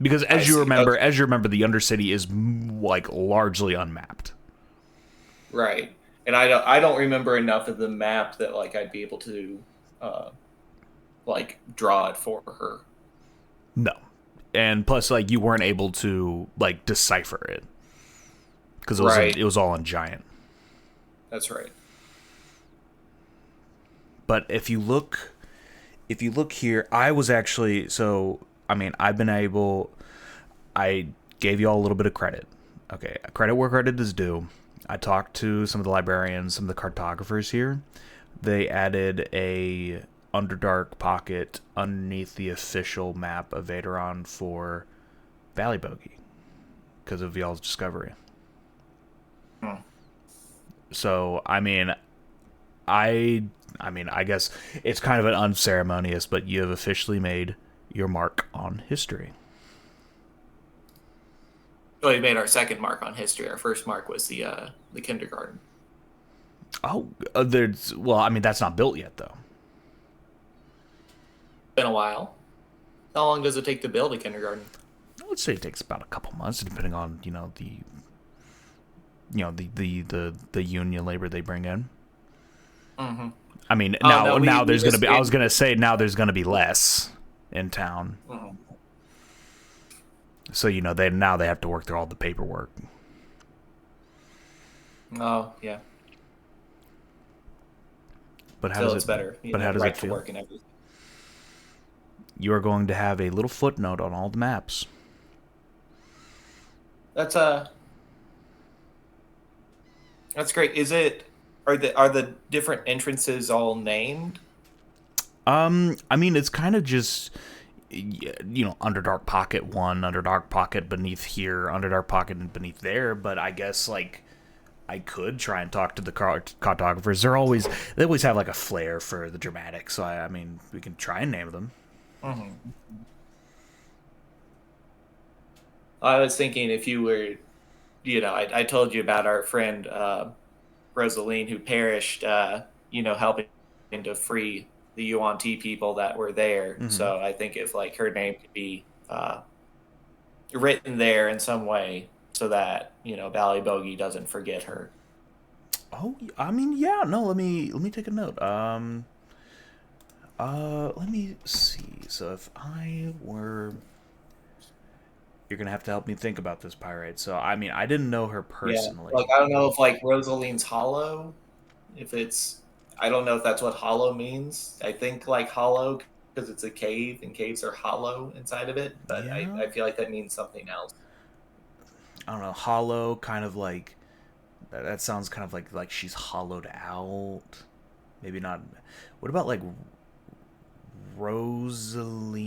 Because as you remember, the Undercity is like largely unmapped. Right. And I don't remember enough of the map that like I'd be able to like draw it for her. No. And plus like you weren't able to like decipher it. Because it was all in giant. That's right. But if you look here, I was actually I gave you all a little bit of credit. Okay, credit where credit is due. I talked to some of the librarians, some of the cartographers here. They added a Underdark pocket underneath the official map of Vaderon for Valley Bogey because of y'all's discovery. So, I guess it's kind of an unceremonious, but you have officially made your mark on history. Well, we made our second mark on history. Our first mark was the kindergarten. Oh, that's not built yet, though. Been a while. How long does it take to build a kindergarten? I would say it takes about a couple months, depending on the union labor they bring in. Mm-hmm. I mean, now there's going to be. I was going to say now there's going to be less in town. Mm-hmm. So they have to work through all the paperwork. Oh yeah. But how does it's it? Better. But how does right it feel? To work and everything. You are going to have a little footnote on all the maps. That's great. Are the different entrances all named? It's kind of just Underdark Pocket 1, Underdark Pocket beneath here, Underdark Pocket beneath there, but I guess, like, I could try and talk to the cartographers. They always have, like, a flair for the dramatic, so I mean, we can try and name them. Mm-hmm. I was thinking if you were, I told you about our friend Rosaline who perished, helping to free the Yuan Ti people that were there. Mm-hmm. So I think if like her name could be written there in some way so that, Bally Bogey doesn't forget her. Oh, I mean, yeah. No, let me take a note. Let me see. So if I were, you're gonna have to help me think about this, Pirate. So I mean, I didn't know her personally. Yeah. Like I don't know if like Rosaline's hollow, if it's, I don't know if that's what hollow means. I think like hollow because it's a cave and caves are hollow inside of it, but Yeah. I feel like that means something else. I don't know. Hollow, kind of like that sounds kind of like she's hollowed out. Maybe not. What about like Rosaline's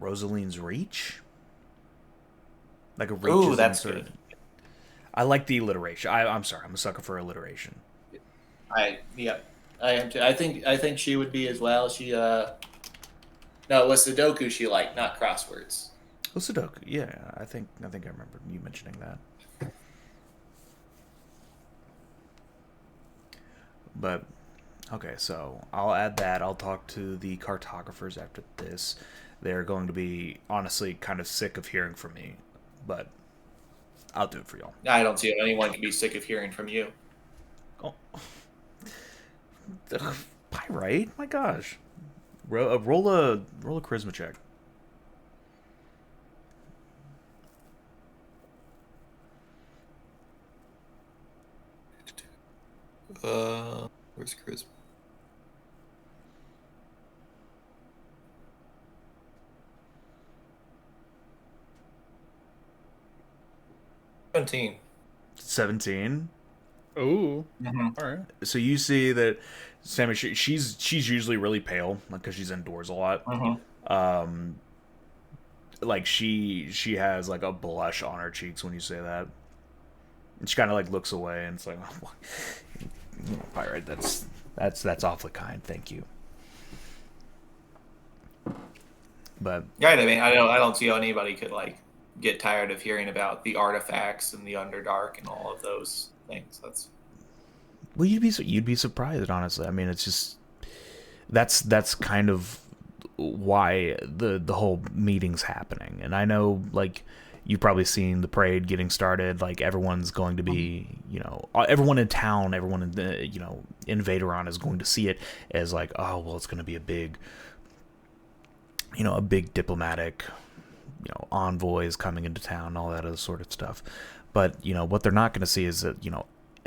reach? Like a reach. Ooh, is that's sort good. of. I like the alliteration. I'm sorry. I'm a sucker for alliteration. I am too. I think she would be as well. She no, it was Sudoku she liked, not crosswords. Oh, Sudoku. Yeah, I think I remember you mentioning that. But okay, so I'll add that. I'll talk to the cartographers after this. They're going to be honestly kind of sick of hearing from me, but I'll do it for y'all. I don't see how anyone can be sick of hearing from you. Oh, Pyrite! My gosh, roll a charisma check. Where's charisma? $17. 17. Oh, Mm-hmm. all right. So you see that Sammy, she's usually really pale, like because she's indoors a lot. Mm-hmm. Like she has like a blush on her cheeks when you say that, and she kind of like looks away, and it's like, oh, Pirate, that's awfully kind, thank you. But Right. I mean, I don't see how anybody could like get tired of hearing about the artifacts and the Underdark and all of those things. That's well, you'd be surprised, honestly. I mean, it's just that's kind of why the whole meeting's happening. And I know, like, you've probably seen the parade getting started. Like, everyone's going to be, everyone in town, everyone in the, in Vaderon is going to see it as like, oh, well, it's going to be a big, a big diplomatic, envoys coming into town, all that other sort of stuff. But, what they're not going to see is that,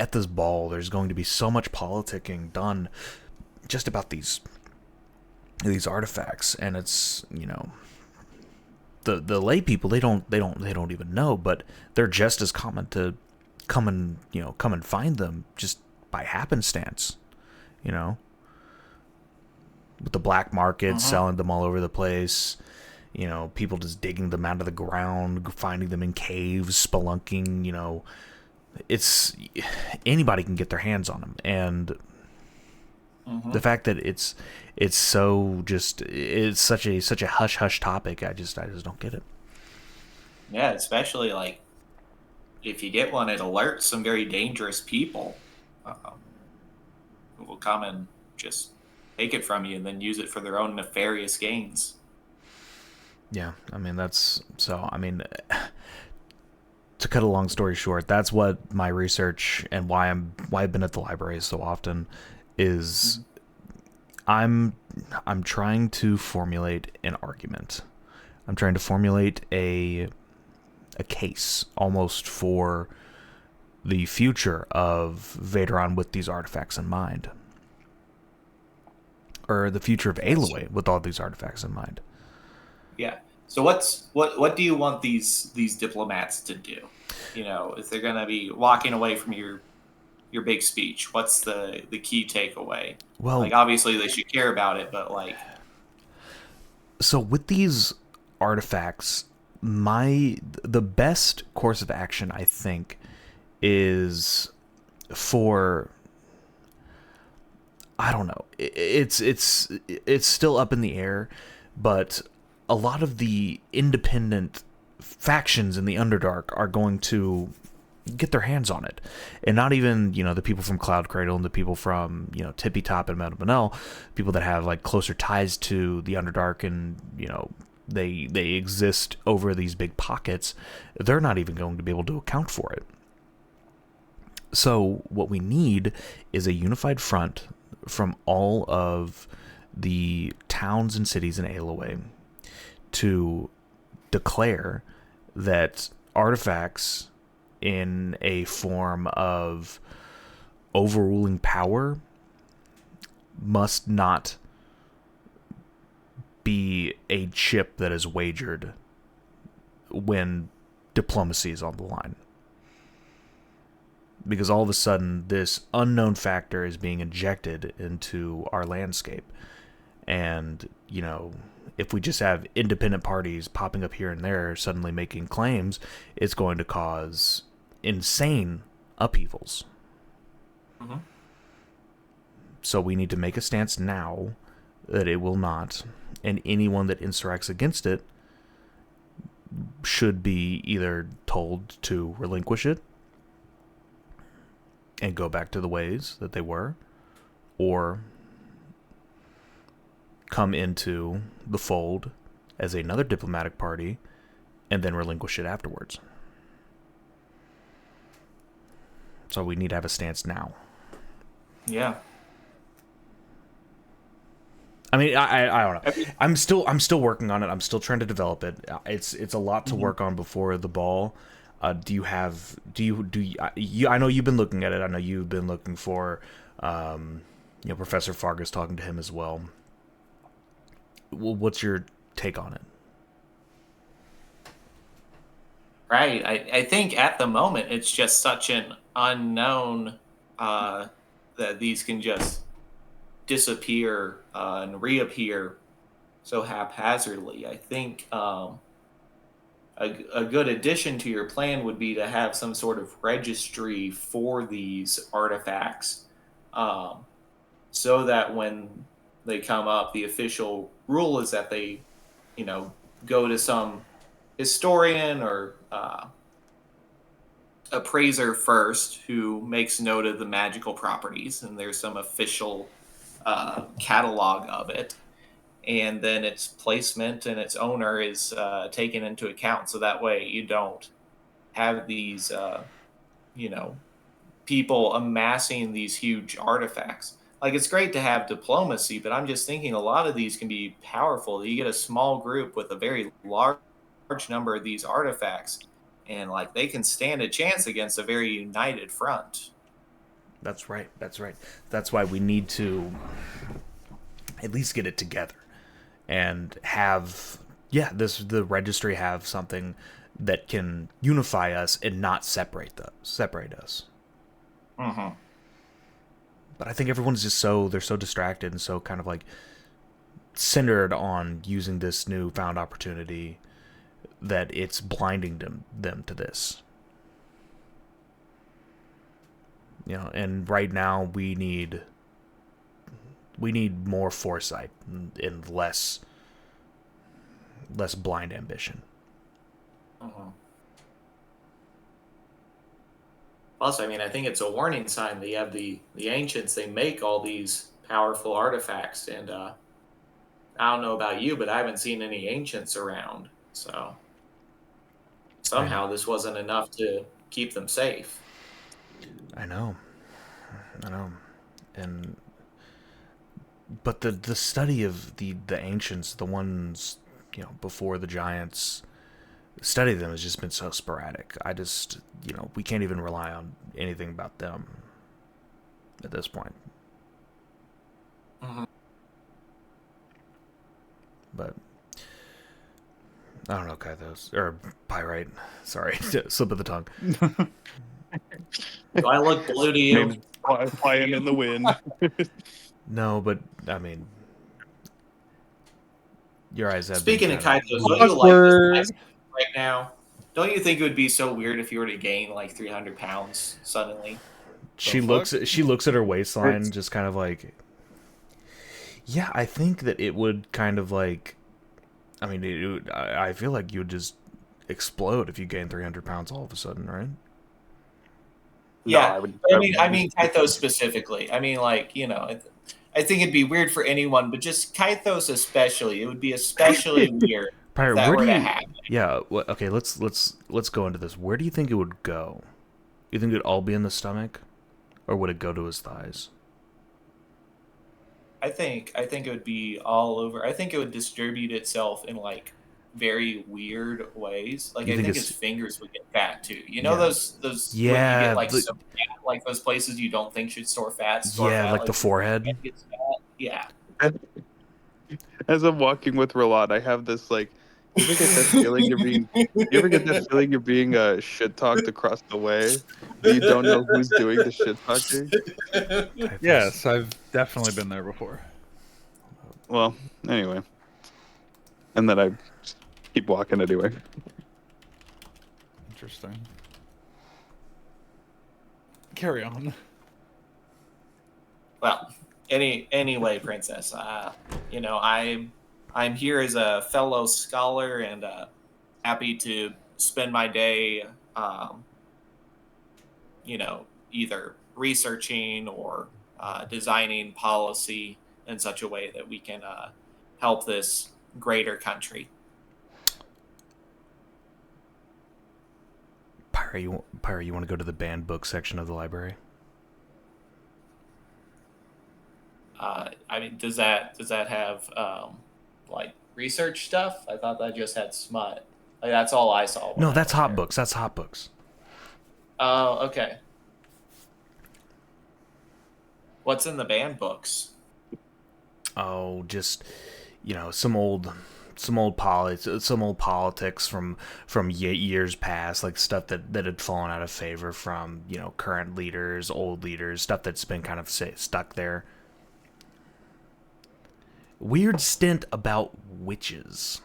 at this ball, there's going to be so much politicking done just about these artifacts, and it's the lay people, they don't even know, but they're just as common to come and find them just by happenstance, with the black market selling them all over the place, people just digging them out of the ground, finding them in caves, spelunking, it's anybody can get their hands on them. And the fact that it's so just, it's such a hush topic, I just don't get it. yeah, especially like if you get one, it alerts some very dangerous people who will come and just take it from you and then use it for their own nefarious gains. Yeah, I mean, to cut a long story short, that's what my research and why I've been at the library so often is. I'm trying to formulate an argument. I'm trying to formulate a case almost for the future of Vaderon with these artifacts in mind, or the future of Aloy with all these artifacts in mind. Yeah. So what do you want these diplomats to do? If they're going to be walking away from your your big speech? What's the key takeaway? Well, Like, obviously they should care about it, but like, so with these artifacts, the best course of action, I think, is for, I don't know. It's still up in the air, but a lot of the independent factions in the Underdark are going to get their hands on it, and not even the people from Cloud Cradle and the people from Tippy Top and Metal Manel, people that have like closer ties to the Underdark, and they exist over these big pockets. They're not even going to be able to account for it. So what we need is a unified front from all of the towns and cities in Aloe to declare that artifacts in a form of overruling power must not be a chip that is wagered when diplomacy is on the line. Because all of a sudden, this unknown factor is being injected into our landscape. And, if we just have independent parties popping up here and there, suddenly making claims, it's going to cause insane upheavals. mm-hmm. So we need to make a stance now that it will not, and anyone that insurrects against it should be either told to relinquish it and go back to the ways that they were, or come into the fold as another diplomatic party and then relinquish it afterwards. So we need to have a stance now. Yeah. I mean, I don't know. I'm still working on it. I'm still trying to develop it. It's a lot to work on before the ball. Do you? I know you've been looking at it. I know you've been looking for, Professor Fargus, talking to him as well. What's your take on it? Right. I think at the moment it's just such an unknown that these can just disappear and reappear so haphazardly. I think a good addition to your plan would be to have some sort of registry for these artifacts, so that when they come up, the official rule is that they, go to some historian or appraiser first who makes note of the magical properties, and there's some official catalog of it, and then its placement and its owner is taken into account, so that way you don't have these people amassing these huge artifacts. Like, it's great to have diplomacy, but I'm just thinking a lot of these can be powerful. You get a small group with a very large number of these artifacts, and like they can stand a chance against a very united front. That's right. That's why we need to at least get it together and have the registry have something that can unify us and not separate us. Mm-hmm. But I think everyone's just they're so distracted and so kind of like centered on using this newfound opportunity that it's blinding them to this. And right now we need more foresight and less blind ambition. Mm-hmm. Plus, I mean, I think it's a warning sign that you have the ancients. They make all these powerful artifacts, and I don't know about you, but I haven't seen any ancients around. So somehow this wasn't enough to keep them safe. I know, but the study of the ancients, the ones before the giants, study of them has just been so sporadic. I just we can't even rely on anything about them at this point. Mm-hmm. But I don't know, Kythos or Pyrite. Sorry, slip of the tongue. Do I look blue to you? Name's flying in the wind. No, but I mean, your eyes have. Speaking of kind Kaitos, don't you like Awkward. this right now? Don't you think it would be so weird if you were to gain like 300 pounds suddenly? She looks at her waistline, just kind of like. Yeah, I think that it would kind of like. I mean, I feel like you would just explode if you gain 300 pounds all of a sudden, right? Yeah, I mean, Kaithos specifically. I mean, like, you know, I think it'd be weird for anyone, but just Kaithos especially. It would be especially weird if Pirate, that where were do to you? happen. Yeah. Okay. Let's go into this. Where do you think it would go? You think it'd all be in the stomach, or would it go to his thighs? I think it would be all over. I think it would distribute itself in like very weird ways. Like You I think think it's- his fingers would get fat too. You know Yeah. those when you Yeah, get like the- so fat, like those places you don't think should store fat. Yeah, like the your forehead. head gets fat. Yeah. As I'm walking with Roland, I have this like. You ever get that feeling you're being? You ever get that feeling you're being shit talked across the way? You don't know who's doing the shit talking. Yes, I've definitely been there before. Well, anyway, and then I keep walking anyway. Interesting. Carry on. Well, anyway, princess. You know, I'm here as a fellow scholar and happy to spend my day, you know, either researching or designing policy in such a way that we can help this greater country. Pyra, you want to go to the banned book section of the library? I mean, does that have like research stuff? I thought that just had smut. Like that's all I saw. No, that's hot books. That's hot books. Oh, okay. What's in the banned books? Oh, just some old politics from years past, like stuff that had fallen out of favor from current leaders, old leaders, stuff that's been kind of stuck there. Weird stint about witches.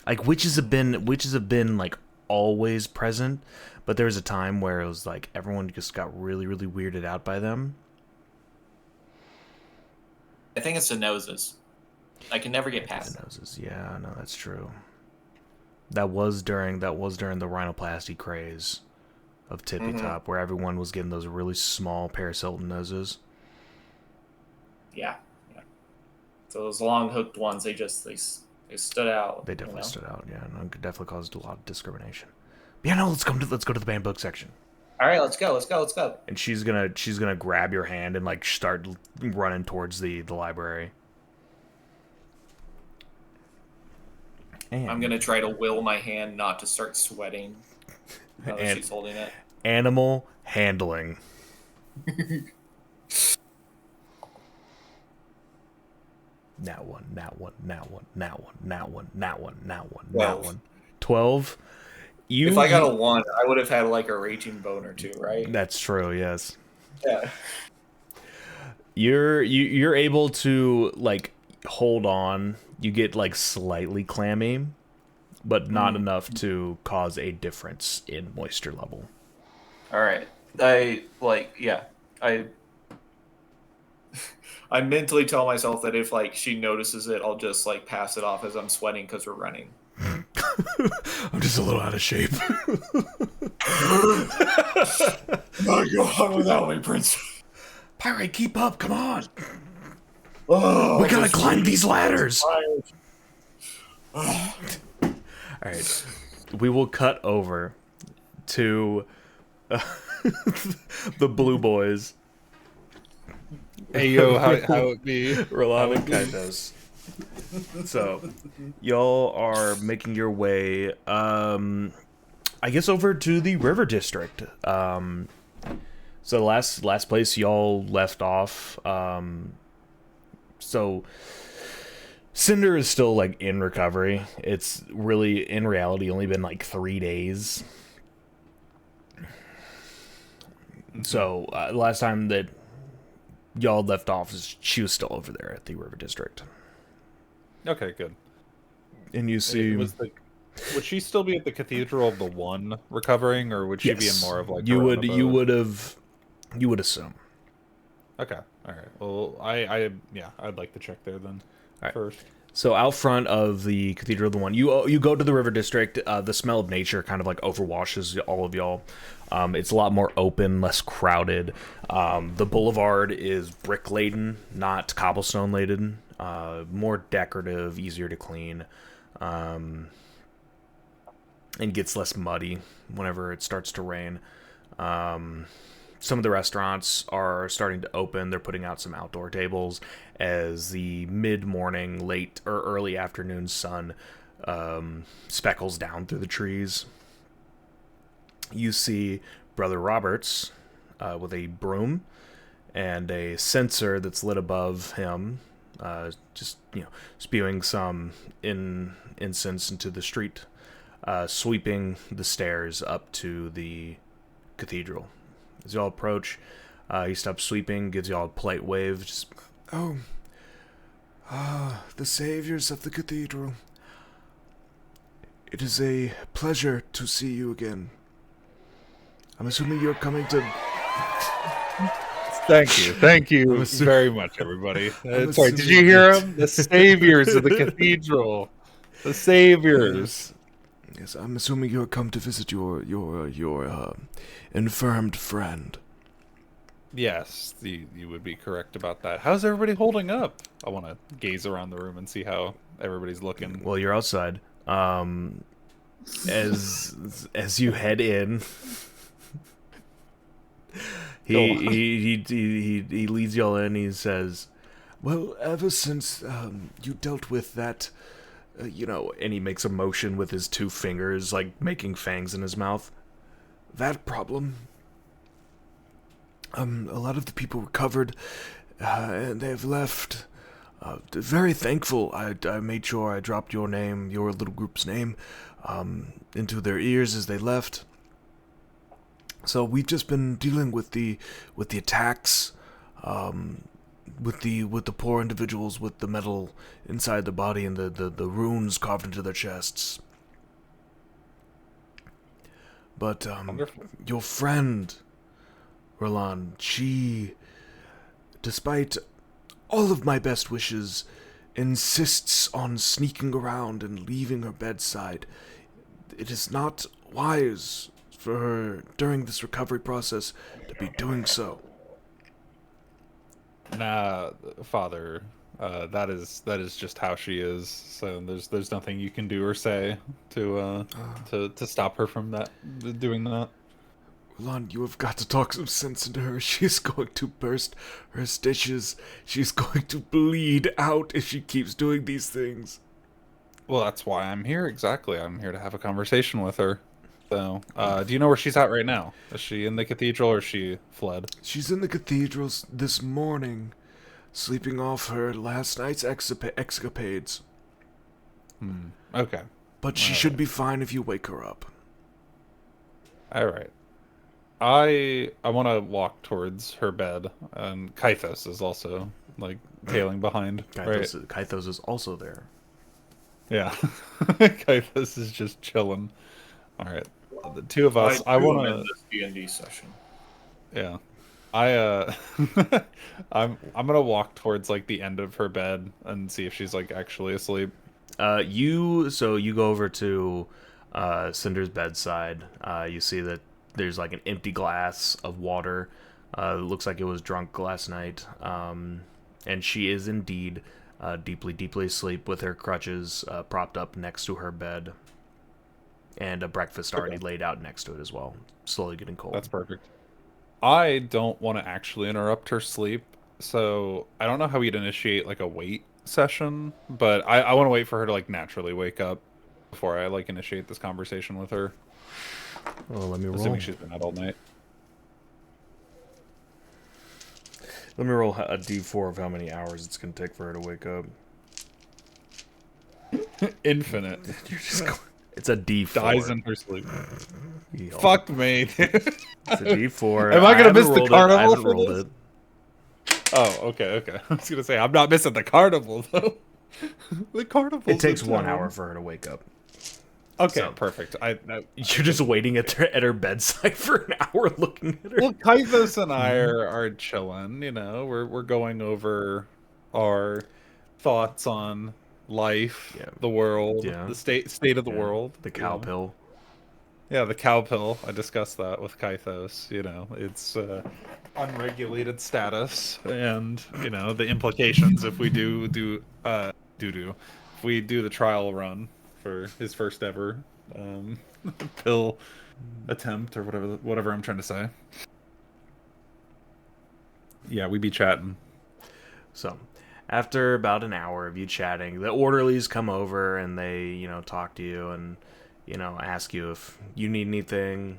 Like witches have been like always present, but there was a time where it was like everyone just got really, really weirded out by them. I think it's the noses. I can never get past the noses. Yeah, no, that's true. That was during the rhinoplasty craze of Tippy Top, where everyone was getting those really small Paris Hilton noses. Yeah. So those long hooked ones, they stood out. They definitely stood out. Yeah, and it definitely caused a lot of discrimination. But yeah, no, let's go to the banned book section. All right, let's go. And she's gonna grab your hand and like start running towards the library. And I'm gonna try to will my hand not to start sweating. Now that she's holding it. Animal handling. Now one. 12. If I got a 1, I would have had like a raging bone or 2, right? That's true, yes. Yeah. You're able to like hold on. You get like slightly clammy, but not enough to cause a difference in moisture level. All right. I mentally tell myself that if like she notices it, I'll just like pass it off as I'm sweating because we're running. I'm just a little out of shape. Go on without me, Prince. Pirate, keep up! Come on! Oh, we gotta climb these ladders. All right, we will cut over to the Blue Boys. Hey yo, how it be? Roland and Kaitos. So, y'all are making your way, I guess, over to the River District. So the last place y'all left off. So Cinder is still like in recovery. It's really, in reality, only been like 3 days. So last time that y'all left off, she was still over there at the River District. Okay, good. And you see, Would she still be at the Cathedral of the One recovering, or would she be in yes, more of like you her would own you abode? would assume. Okay, all right. Well, yeah, I'd like to check there then Right. first. So out front of the Cathedral of the One, you go to the River District. The smell of nature kind of like overwashes all of y'all. It's a lot more open, less crowded. The boulevard is brick laden, not cobblestone laden. More decorative, easier to clean, and gets less muddy whenever it starts to rain. Some of the restaurants are starting to open. They're putting out some outdoor tables as the mid-morning, late or early afternoon sun speckles down through the trees. You see Brother Roberts with a broom and a censer that's lit above him, just spewing some incense into the street, sweeping the stairs up to the cathedral. As y'all approach, he stops sweeping, gives y'all a polite wave. Just, the saviors of the cathedral. It is a pleasure to see you again. I'm assuming you're coming to... Thank you very much, everybody. Sorry, did you hear him? The saviors of the cathedral, the saviors. Yes, I'm assuming you're come to visit your infirmed friend. Yes, you would be correct about that. How's everybody holding up? I want to gaze around the room and see how everybody's looking. Well, you're outside. As you head in, he leads y'all in. He says, "Well, ever since you dealt with that, and he makes a motion with his two fingers, like making fangs in his mouth. That problem. A lot of the people recovered, and they've left. Very thankful. I made sure I dropped your name, your little group's name, into their ears as they left. So we've just been dealing with the attacks, with the poor individuals with the metal inside the body and the runes carved into their chests. But your friend, Roland, she, despite all of my best wishes, insists on sneaking around and leaving her bedside. It is not wise for her during this recovery process to be doing so. Nah, Father, that is just how she is. So there's nothing you can do or say to stop her from doing that. Roland, you have got to talk some sense into her. She's going to burst her stitches. She's going to bleed out if she keeps doing these things. Well, that's why I'm here, exactly. I'm here to have a conversation with her. So, do you know where she's at right now? Is she in the cathedral or is she fled? She's in the cathedral this morning, sleeping off her last night's escapades. Okay. But she should be fine if you wake her up. Alright. I want to walk towards her bed, and Kythos is also, like, tailing behind. Kythos is also there. Yeah. Kythos is just chilling. Alright. The two of us, I want to... this D&D session. Yeah. I'm gonna walk towards, like, the end of her bed and see if she's, like, actually asleep. You go over to Cinder's bedside. You see that there's like an empty glass of water. It looks like it was drunk last night. And she is indeed deeply, deeply asleep with her crutches propped up next to her bed. And a breakfast already laid out next to it as well. Slowly getting cold. That's perfect. I don't want to actually interrupt her sleep, so I don't know how we'd initiate like a wait session, but I want to wait for her to like naturally wake up before I like initiate this conversation with her. Well, let me roll. Assuming she's been out all night. Let me roll a d4 of how many hours it's going to take for her to wake up. Infinite. You're just going It's a D4. Dies in her sleep. Yo. Fuck me, dude. It's a D4. Am I gonna haven't miss the rolled carnival I haven't for rolled this? it. Oh, okay. I was gonna say I'm not missing the carnival though. The carnival. It takes 1 hour for her to wake up. Okay, So- perfect. You're just waiting at her bedside for an hour looking at her. Well, Kythos and I are chilling. You know, we're going over our thoughts on life, Yeah. the world, Yeah. the state of the Yeah, world. The you cow know. pill. Yeah, the cow pill. I discussed that with Kythos. You know, it's unregulated status, and you know the implications if we if we do the trial run for his first ever pill attempt or whatever I'm trying to say. Yeah, we be chatting. So, after about an hour of you chatting, the orderlies come over and they, talk to you and, ask you if you need anything.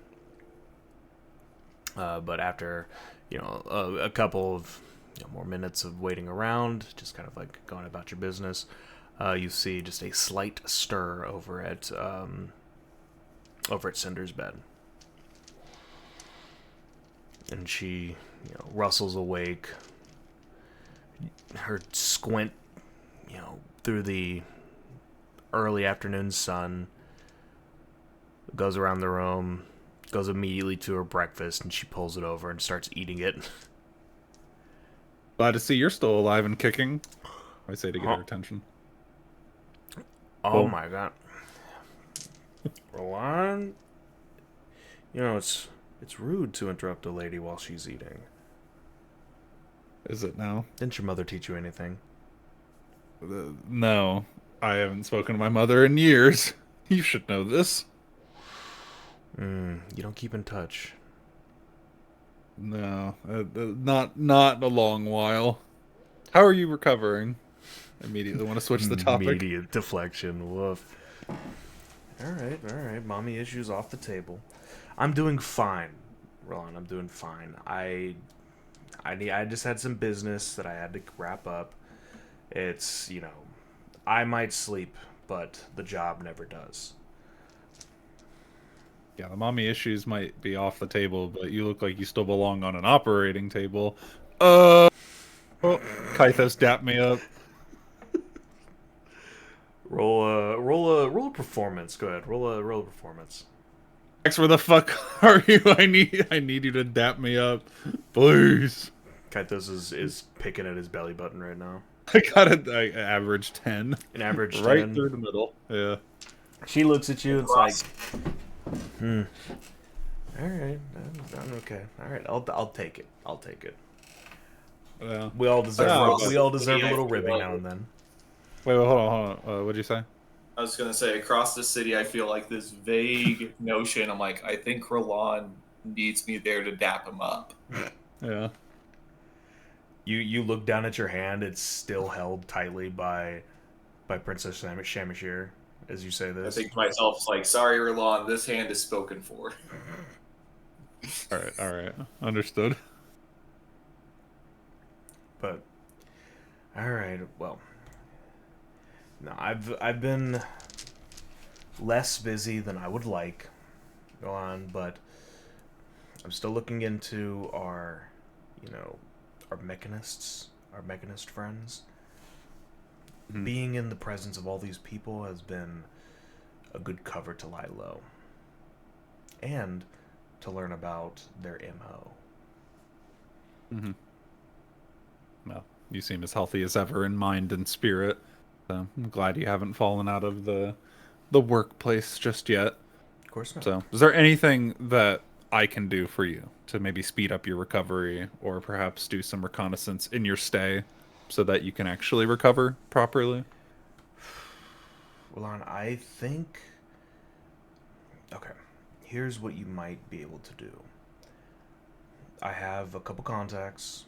But after, a couple of more minutes of waiting around, just kind of like going about your business, you see just a slight stir over at Cinder's bed. And she, rustles awake. Her squint, through the early afternoon sun, goes around the room, goes immediately to her breakfast, and she pulls it over and starts eating it. Glad to see you're still alive and kicking. I say to get her attention. Oh Cool. my god. Roland? It's rude to interrupt a lady while she's eating. Is it now? Didn't your mother teach you anything? No, I haven't spoken to my mother in years. You should know this. You don't keep in touch. No, not in a long while. How are you recovering? Immediately want to switch the topic. Immediate deflection. Woof. All right. Mommy issues off the table. I'm doing fine, Roland. I'm doing fine. I just had some business that I had to wrap up. It's, I might sleep, but the job never does. Yeah, the mommy issues might be off the table, but you look like you still belong on an operating table. Oh, Kythos dapped me up. Roll a performance. Go ahead. Roll a performance. Max, where the fuck are you? I need you to dap me up, please. Kythos is picking at his belly button right now. I got I average 10. An average right 10. through the middle. Yeah. She looks at you. It's like, all right, I'm okay. All right, I'll take it. I'll take it. Yeah. We all deserve a little I ribbing feel now and then. Wait, hold on. What'd you say? I was gonna say, across the city, I feel like this vague notion. I'm like, I think Roland needs me there to dap him up. Yeah. You look down at your hand. It's still held tightly by Princess Shamashir as you say I this. think to myself, it's like, sorry, Roland, this hand is spoken for. All right. Understood. But all right, well, no, I've been less busy than I would like, go on, but I'm still looking into our mechanist friends. Mhm. Being in the presence of all these people has been a good cover to lie low, and to learn about their MO. Mm-hmm. Well, you seem as healthy as ever in mind and spirit. So I'm glad you haven't fallen out of the workplace just yet. Of course not. So, is there anything that I can do for you to maybe speed up your recovery, or perhaps do some reconnaissance in your stay, so that you can actually recover properly? Well, I think. Okay, here's what you might be able to do. I have a couple contacts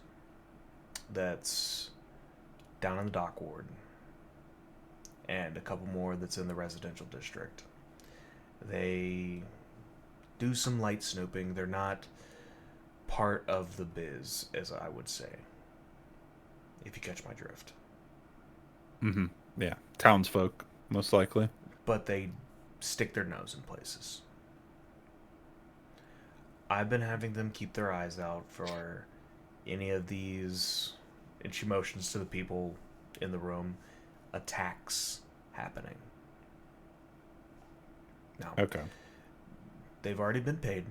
that's down in the dock ward, and a couple more that's in the residential district. They do some light snooping. They're not part of the biz, as I would say, if you catch my drift. Mm-hmm. Yeah, townsfolk, most likely. But they stick their nose in places. I've been having them keep their eyes out for any of these, and she motions to the people in the room, attacks happening. Now, Okay. they've already been paid,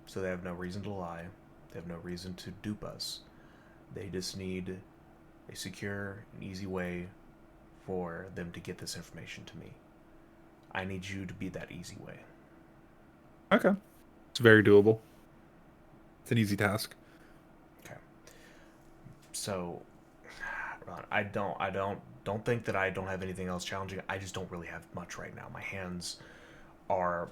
so they have no reason to lie. They have no reason to dupe us. They just need a secure and easy way for them to get this information to me. I need you to be that easy way. Okay. It's very doable. It's an easy task. Okay. So, Ron, don't think that I don't have anything else challenging. I just don't really have much right now. My hands are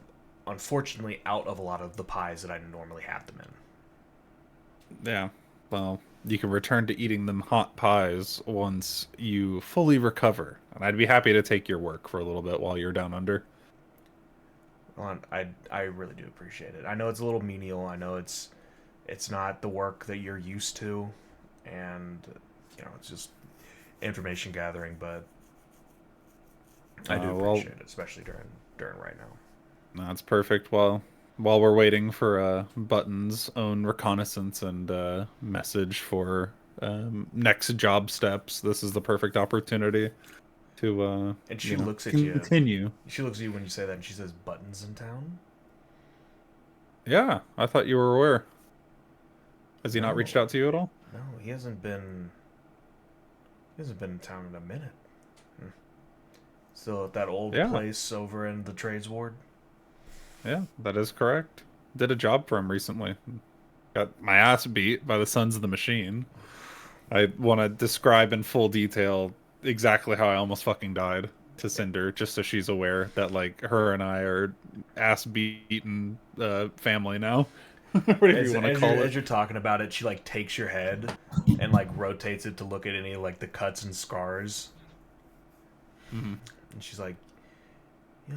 unfortunately out of a lot of the pies that I normally have them in. Yeah. Well, you can return to eating them hot pies once you fully recover. And I'd be happy to take your work for a little bit while you're down under. Ron, I really do appreciate it. I know it's a little menial. I know it's not the work that you're used to, and it's just information gathering. But I do appreciate it, especially during right now. That's perfect. While we're waiting for Button's own reconnaissance and message for next job steps, this is the perfect opportunity to And she looks at continue. you. She looks at you when you say that, and she says, "Button's in town." Yeah, I thought you were aware. Has he not reached out to you at all? No, he hasn't been. He hasn't been in town in a minute. Still at that old place over in the trades ward. Yeah, that is correct. Did a job for him recently. Got my ass beat by the Sons of the Machine. I want to describe in full detail exactly how I almost fucking died to Cinder, just so she's aware that like her and I are ass beaten family now. Whatever you want to call it. As you're talking about it, she like takes your head and like rotates it to look at any like the cuts and scars. Mm-hmm. And she's like,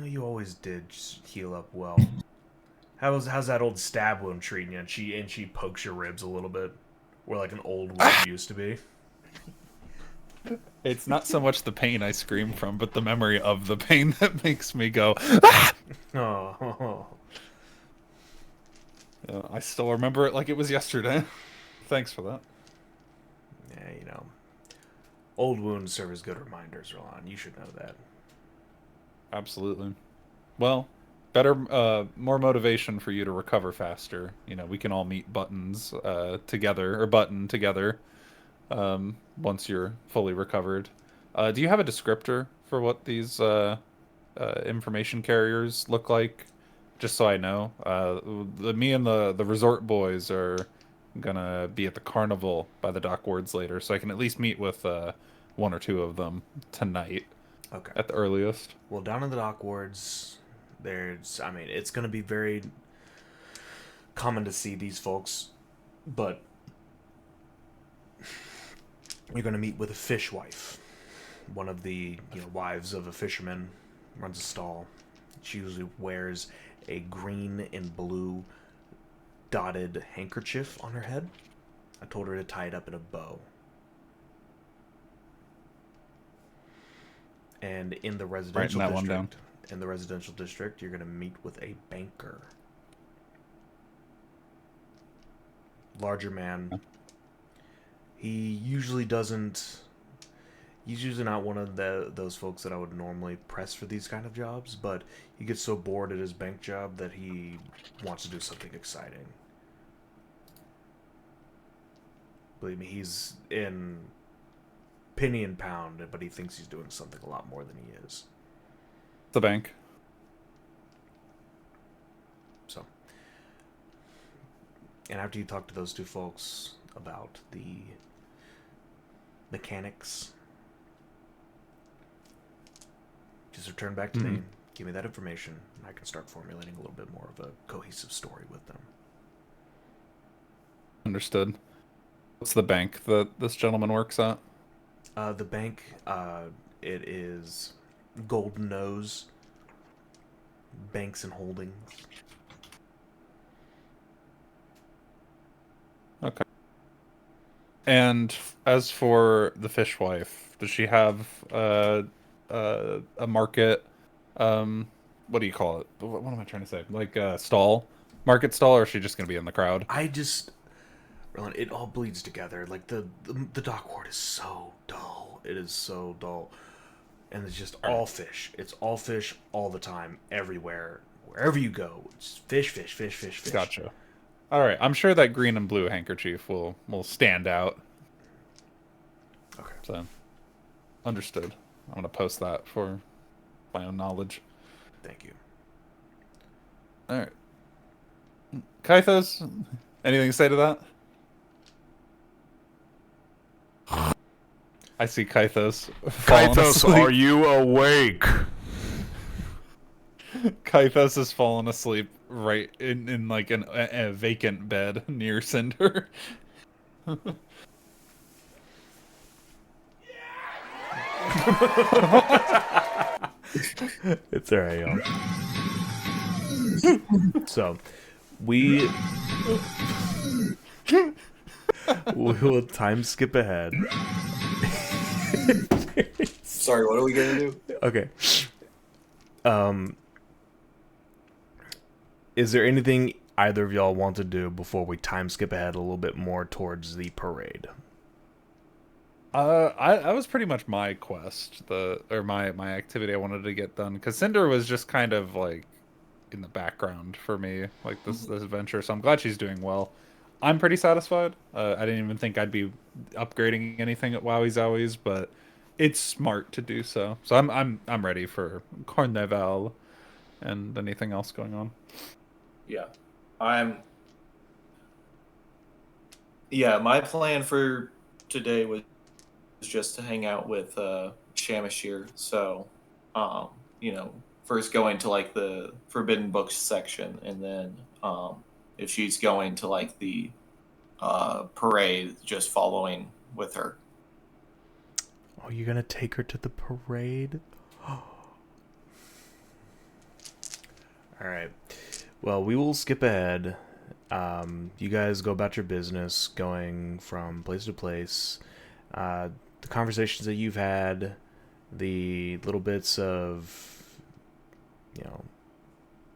you always did just heal up well. How's that old stab wound treating you? And she pokes your ribs a little bit, where like an old wound used to be. It's not so much the pain I scream from, but the memory of the pain that makes me go, ah! Oh. I still remember it like it was yesterday. Thanks for that. Yeah, old wounds serve as good reminders, Roland. You should know that. Absolutely. Well, better, more motivation for you to recover faster. We can all meet Buttons together, or Button together, once you're fully recovered. Do you have a descriptor for what these information carriers look like? Just so I know. Me and the resort boys are gonna be at the carnival by the dock wards later, so I can at least meet with one or two of them tonight. Okay. At the earliest. Well, down in the dock wards, it's going to be very common to see these folks, but you're going to meet with a fishwife. One of the wives of a fisherman runs a stall. She usually wears a green and blue dotted handkerchief on her head. I told her to tie it up in a bow. And in the residential district, you're going to meet with a banker. Larger man. He's usually not one of those folks that I would normally press for these kind of jobs, but he gets so bored at his bank job that he wants to do something exciting. Believe me, he's in penny and pound, but he thinks he's doing something a lot more than he is. The bank. So, and after you talk to those two folks about the mechanics, just return back to me, give me that information, and I can start formulating a little bit more of a cohesive story with them. Understood. What's the bank that this gentleman works at? The bank, it is Golden Nose Banks and Holdings. Okay. And as for the fishwife, does she have a market what do you call it? What am I trying to say? Like stall, market stall, or is she just gonna be in the crowd? Roland, it all bleeds together. Like the dock ward is so dull. It is so dull, and it's just all fish. It's all fish all the time, everywhere, wherever you go. It's fish, fish, fish, fish, fish. Gotcha. All right, I'm sure that green and blue handkerchief will stand out. Okay. So, understood. I'm gonna post that for my own knowledge. Thank you. All right. Kythos, anything to say to that? I see Kythos. Kythos, are you awake? Kythos has fallen asleep right in like a vacant bed near Cinder. It's alright, y'all. So, we will time skip ahead. Sorry, what are we gonna do? Okay. Is there anything either of y'all want to do before we time skip ahead a little bit more towards the parade? I was pretty much my quest, my activity I wanted to get done, because Cinder was just kind of like in the background for me, like this adventure. So I'm glad she's doing well. I'm pretty satisfied. I didn't even think I'd be upgrading anything at Wowie Zowies, but it's smart to do so. So I'm ready for Carnival and anything else going on. Yeah, my plan for today was just to hang out with Shamashir. So, first going to like the Forbidden Books section, and then if she's going to like the parade, just following with her. Oh, you're gonna take her to the parade? Alright. Well, we will skip ahead. You guys go about your business, going from place to place. The conversations that you've had, the little bits of,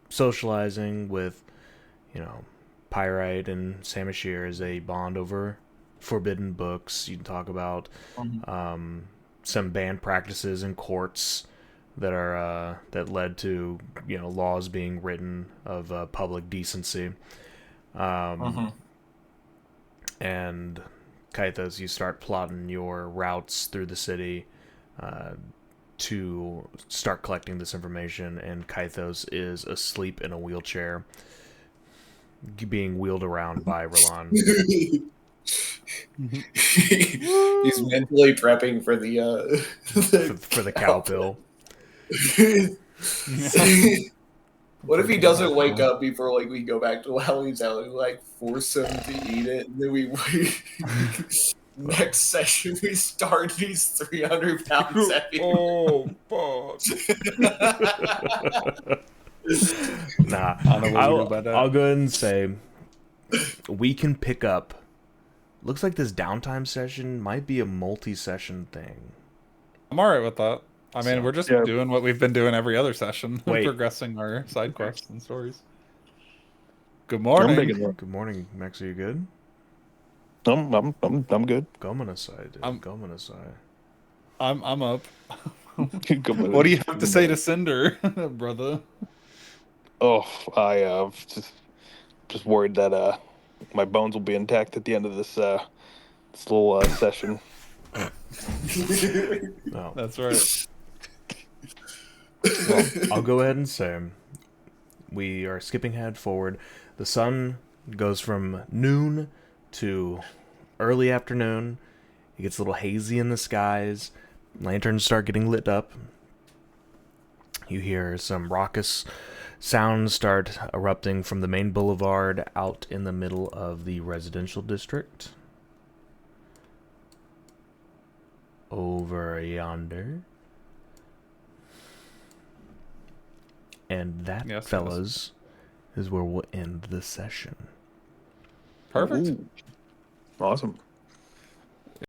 socializing with, Pyrite and Samashir as they bond over forbidden books. You can talk about some band practices in courts that are that led to laws being written of public decency. And Kythos, you start plotting your routes through the city to start collecting this information, and Kythos is asleep in a wheelchair, being wheeled around by Roland. He's mentally prepping for the for the cow pill. What if he doesn't wake up before like we go back to Wowie's out and like force him to eat it, and then we wait. Next session we start, he's 300 pounds heavy. Oh fuck. Nah, I'll go ahead and say we can pick up. Looks like this downtime session might be a multi-session thing. I'm alright with that. I mean, we're just doing what we've been doing every other session, progressing our side quests and stories. Good morning. Good morning, Max. Are you good? I'm good. Gomanasai, dude. Gomanasai. I'm up. What do you have to say to Cinder, brother? Oh, I just worried that my bones will be intact at the end of this little session. No. That's right. Well, I'll go ahead and say we are skipping ahead forward. The sun goes from noon to early afternoon. It gets a little hazy in the skies. Lanterns start getting lit up. You hear some raucous sounds start erupting from the main boulevard out in the middle of the residential district. Over yonder. And that, fellas, is where we'll end the session. Perfect. Ooh. Awesome.